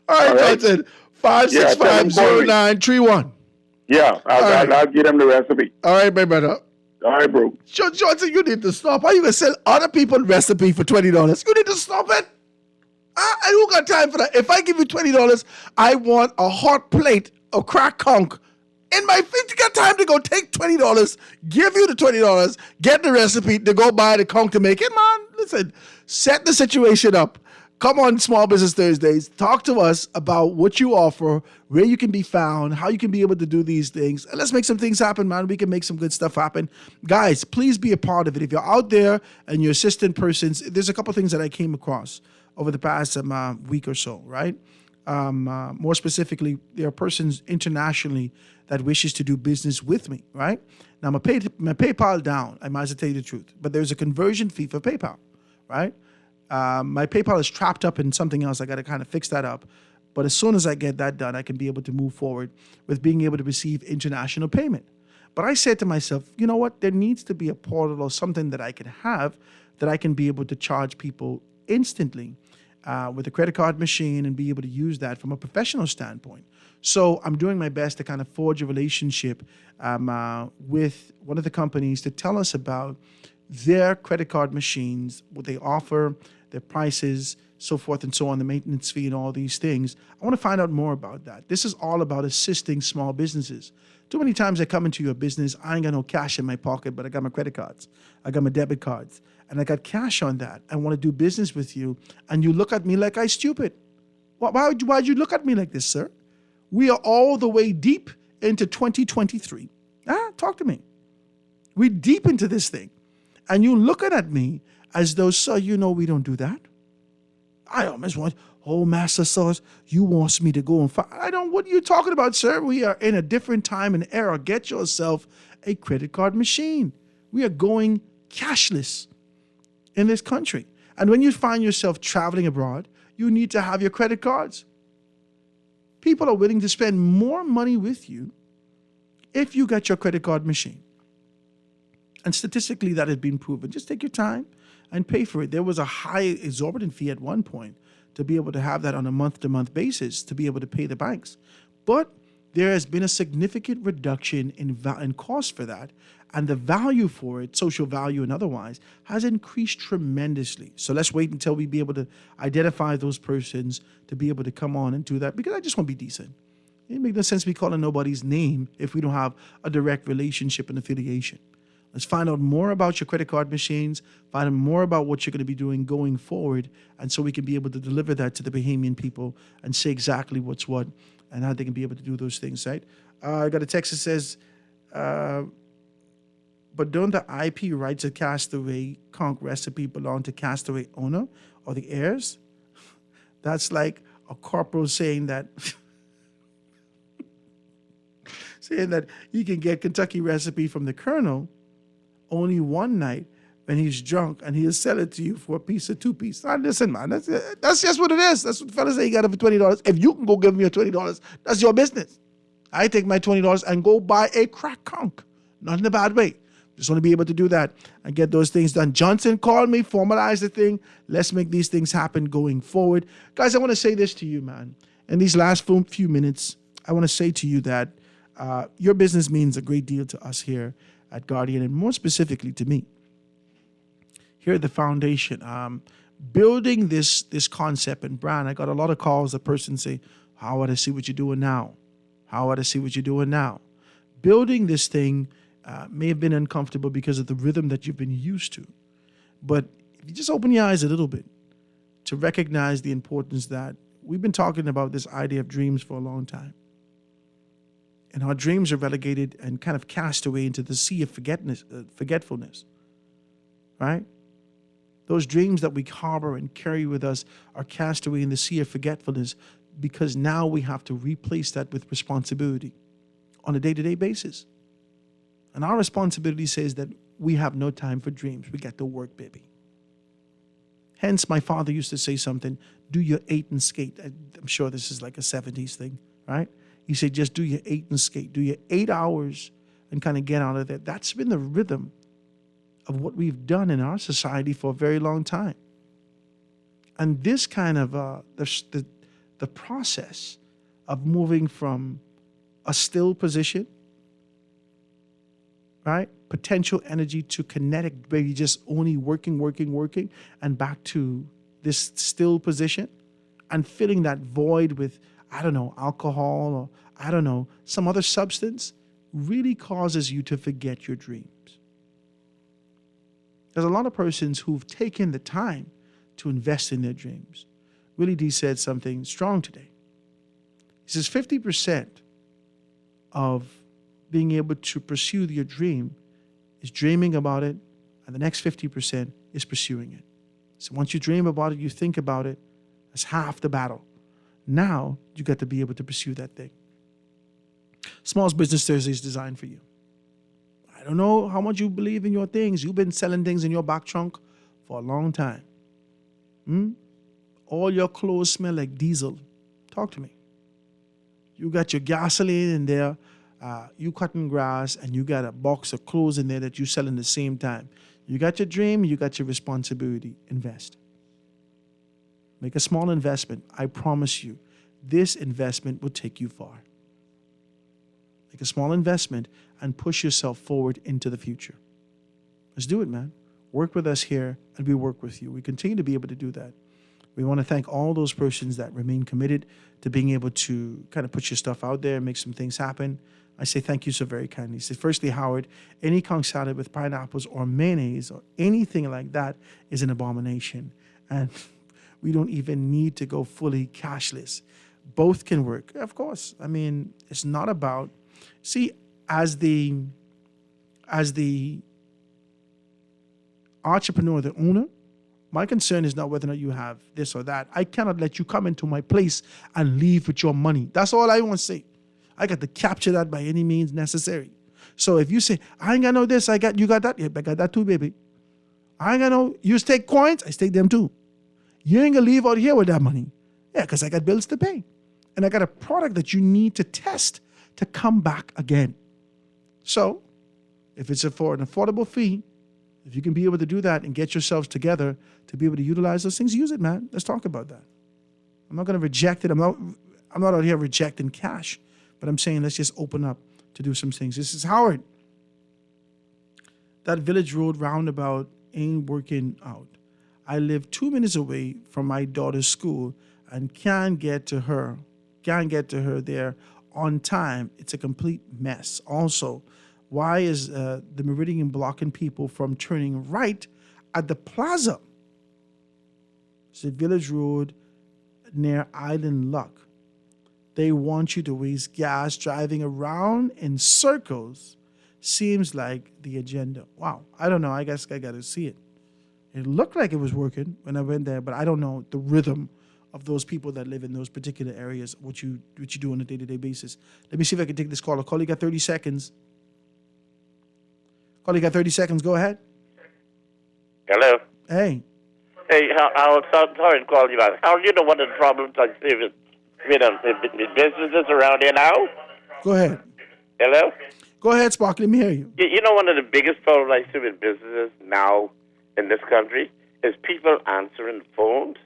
All right, Johnson. 565-0931. Yeah, I'll give them the recipe. All right, my brother. All right, bro. Johnson, you need to stop. How you going to sell other people's recipe for $20? You need to stop it. I don't got time for that. If I give you $20, I want a hot plate of crack conch in my face. You got time to go take $20, give you the $20, get the recipe to go buy the conch to make it, man. Listen, set the situation up. Come on, Small Business Thursdays. Talk to us about what you offer, where you can be found, how you can be able to do these things. And let's make some things happen, man. We can make some good stuff happen. Guys, please be a part of it. If you're out there and you're assistant persons, there's a couple things that I came across over the past week or so, right? More specifically, there are persons internationally that wishes to do business with me, right? Now, my PayPal down, I might as well tell you the truth, but there's a conversion fee for PayPal, right? My PayPal is trapped up in something else. I got to kind of fix that up. But as soon as I get that done, I can be able to move forward with being able to receive international payment. But I said to myself, you know what? There needs to be a portal or something that I can have that I can be able to charge people instantly with a credit card machine and be able to use that from a professional standpoint. So I'm doing my best to kind of forge a relationship with one of the companies to tell us about their credit card machines, what they offer, their prices, so forth and so on, the maintenance fee and all these things. I want to find out more about that. This is all about assisting small businesses. Too many times I come into your business, I ain't got no cash in my pocket, but I got my credit cards. I got my debit cards. And I got cash on that. I want to do business with you. And you look at me like I'm stupid. Why'd you look at me like this, sir? We are all the way deep into 2023. Talk to me. We're deep into this thing. And you looking at me as though, sir, you know we don't do that. I almost want, Master Sauce, you wants me to go and find. What are you talking about, sir? We are in a different time and era. Get yourself a credit card machine. We are going cashless in this country. And when you find yourself traveling abroad, you need to have your credit cards. People are willing to spend more money with you if you got your credit card machine. And statistically, that has been proven. Just take your time and pay for it. There was a high exorbitant fee at one point to be able to have that on a month-to-month basis to be able to pay the banks. But there has been a significant reduction in cost for that. And the value for it, social value and otherwise, has increased tremendously. So let's wait until we be able to identify those persons to be able to come on and do that, because I just want to be decent. It makes no sense me calling nobody's name if we don't have a direct relationship and affiliation. Let's find out more about your credit card machines, find out more about what you're going to be doing going forward, and so we can be able to deliver that to the Bahamian people and say exactly what's what and how they can be able to do those things, right? I got a text that says, but don't the IP rights of Castaway Conch recipe belong to Castaway owner or the heirs? That's like a corporal saying that he can get Kentucky recipe from the colonel only one night when he's drunk and he'll sell it to you for a piece or 2 pieces. Now, listen, man, that's just what it is. That's what fellas say you got it for $20. If you can go give me your $20, that's your business. I take my $20 and go buy a crack conch. Not in a bad way. Just want to be able to do that and get those things done. Johnson, call me, formalize the thing. Let's make these things happen going forward. Guys, I want to say this to you, man. In these last few minutes, I want to say to you that your business means a great deal to us here at Guardian, and more specifically to me. Here at the foundation, building this concept and brand, I got a lot of calls. A person say, how would I see what you're doing now? How would I see what you're doing now? Building this thing may have been uncomfortable because of the rhythm that you've been used to. But if you just open your eyes a little bit to recognize the importance that we've been talking about this idea of dreams for a long time. And our dreams are relegated and kind of cast away into the sea of forgetfulness, right? Those dreams that we harbor and carry with us are cast away in the sea of forgetfulness because now we have to replace that with responsibility on a day-to-day basis. And our responsibility says that we have no time for dreams. We got to work, baby. Hence, my father used to say something, do your 8 and skate. I'm sure this is like a 70s thing, right? He said, just do your 8 and skate. Do your 8 hours and kind of get out of there. That's been the rhythm of what we've done in our society for a very long time. And this kind of, the process of moving from a still position, right? Potential energy to kinetic, where you just only working, and back to this still position and filling that void with, I don't know, alcohol or, I don't know, some other substance really causes you to forget your dreams. There's a lot of persons who've taken the time to invest in their dreams. Willie D said something strong today. He says 50% of being able to pursue your dream is dreaming about it, and the next 50% is pursuing it. So once you dream about it, you think about it, that's half the battle. Now you got to be able to pursue that thing. Small Business Thursday is designed for you. I don't know how much you believe in your things. You've been selling things in your back trunk for a long time. All your clothes smell like diesel. Talk to me. You got your gasoline in there, you cutting grass, and you got a box of clothes in there that you sell in the same time. You got your dream, you got your responsibility. Invest. Make a small investment. I promise you, this investment will take you far. Make a small investment and push yourself forward into the future. Let's do it, man. Work with us here, and we work with you. We continue to be able to do that. We want to thank all those persons that remain committed to being able to kind of put your stuff out there and make some things happen. I say thank you so very kindly. So firstly, Howard, any conch salad with pineapples or mayonnaise or anything like that is an abomination. And we don't even need to go fully cashless. Both can work. Of course. I mean, it's not about, see, as the entrepreneur, the owner, my concern is not whether or not you have this or that. I cannot let you come into my place and leave with your money. That's all I want to say. I got to capture that by any means necessary. So if you say, I ain't got no this, you got that? Yeah, I got that too, baby. I ain't got no, you stake coins, I stake them too. You ain't gonna leave out here with that money. Yeah, because I got bills to pay. And I got a product that you need to test to come back again. So if it's for an affordable fee, if you can be able to do that and get yourselves together to be able to utilize those things, use it, man. Let's talk about that. I'm not going to reject it. I'm not out here rejecting cash, but I'm saying let's just open up to do some things. This is Howard. That Village Road roundabout ain't working out. I live 2 minutes away from my daughter's school and can't get to her there on time, it's a complete mess. Also, why is the Meridian blocking people from turning right at the plaza? It's a Village Road near Island Luck. They want you to waste gas driving around in circles. Seems like the agenda. Wow. I don't know. I guess I got to see it. It looked like it was working when I went there, but I don't know the rhythm of those people that live in those particular areas, what you do on a day-to-day basis. Let me see if I can take this call. Call, you got 30 seconds. Call, you got 30 seconds. Go ahead. Hello. Hey. Hey, I was sorry to call you back. How you know what the problems I see with the businesses around here now? Go ahead. Hello? Go ahead, Sparky. Let me hear you. You know, one of the biggest problems I see with businesses now in this country is people answering phones.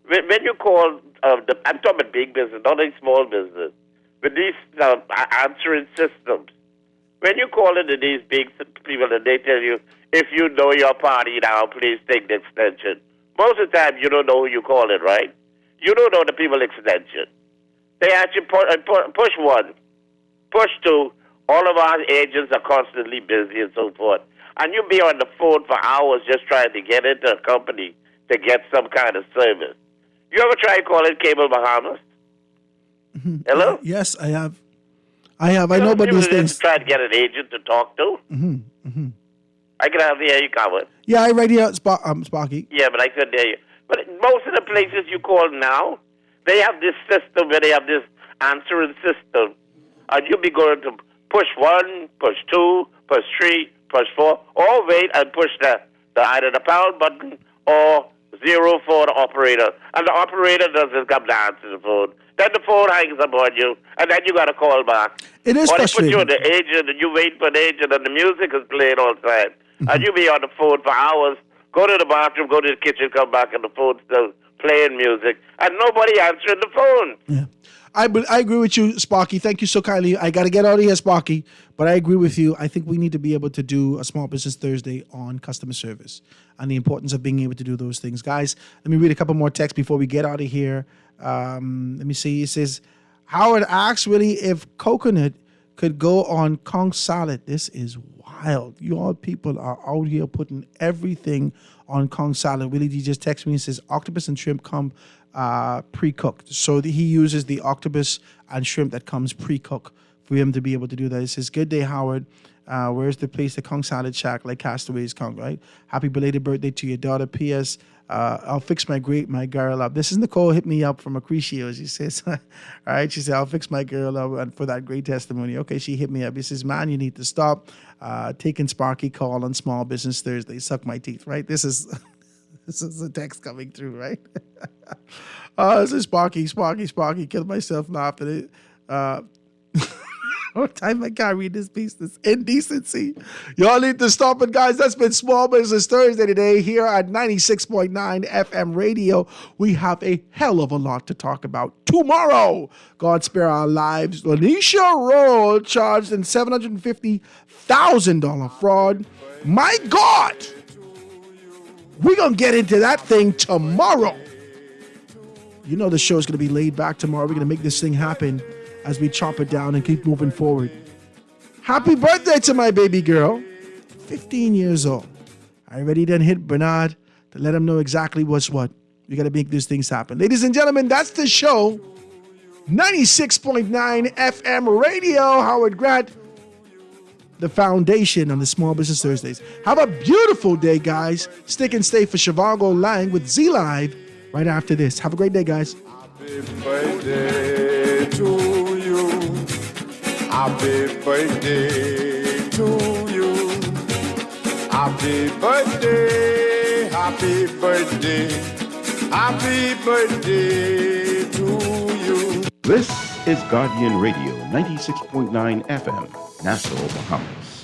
When you call, I'm talking about big business, not a small business, with these answering systems. When you call into these big people and they tell you, if you know your party now, please take the extension. Most of the time, you don't know who you call it, right? You don't know the people extension. They actually push one, push two. All of our agents are constantly busy and so forth. And you'll be on the phone for hours just trying to get into a company to get some kind of service. You ever try calling Cable Bahamas? Hello? Yes, I have. I know about these things. Try to get an agent to talk to. I can hardly hear you, covered. Yeah, I read you out, Sparky. Yeah, but I couldn't hear you. But most of the places you call now, they have this system where they have this answering system. And you'll be going to push 1, push 2, push 3, push 4, or wait and push the either the pound button or 0 for the operator. And the operator doesn't come to answer the phone. Then the phone hangs up on you, and then you got to call back. It is or frustrating. Or they put you on the agent, and you wait for the agent, and the music is playing all the time. And you be on the phone for hours, go to the bathroom, go to the kitchen, come back, and the phone's still playing music, and nobody answering the phone. Yeah. I agree with you, Sparky. Thank you so kindly. I got to get out of here, Sparky, but I agree with you. I think we need to be able to do a Small Business Thursday on customer service and the importance of being able to do those things. Guys, let me read a couple more texts before we get out of here. Let me see. It says, Howard asks really if coconut could go on conch salad. This is wild. You all people are out here putting everything on conch salad. Willie D just texted me and says octopus and shrimp come pre-cooked. So he uses the octopus and shrimp that comes pre-cooked for him to be able to do that. He says, good day, Howard. Where's the place, the Conch Salad Shack, like Castaway's Conch, right? Happy belated birthday to your daughter. P.S. I'll fix my girl up. This is Nicole hit me up from Accrecio. She says, all right, she said, I'll fix my girl up and for that great testimony. Okay, she hit me up. He says, man, you need to stop taking Sparky call on Small Business Thursday. Suck my teeth, right? This is a text coming through, right? This is Sparky, killed myself laughing at it. What time I can't read this piece, this indecency. Y'all need to stop it, guys. That's been Small Business Thursday today here at 96.9 FM radio. We have a hell of a lot to talk about tomorrow. God spare our lives. Lanisha Roll charged in $750,000 fraud. My God! We're going to get into that thing tomorrow. You know the show's going to be laid back tomorrow. We're going to make this thing happen as we chop it down and keep moving forward. Happy birthday to my baby girl. 15 years old. I already done hit Bernard to let him know exactly what's what. We got to make these things happen. Ladies and gentlemen, that's the show. 96.9 FM radio. Howard Grant, the foundation on the Small Business Thursdays. Have a beautiful day, guys. Stick and stay for Shivago Lang with Z Live right after this. Have a great day, guys. Happy birthday to you. Happy birthday to you. Happy birthday, happy birthday, happy birthday to you. This is Guardian Radio 96.9 FM, Nassau, Bahamas.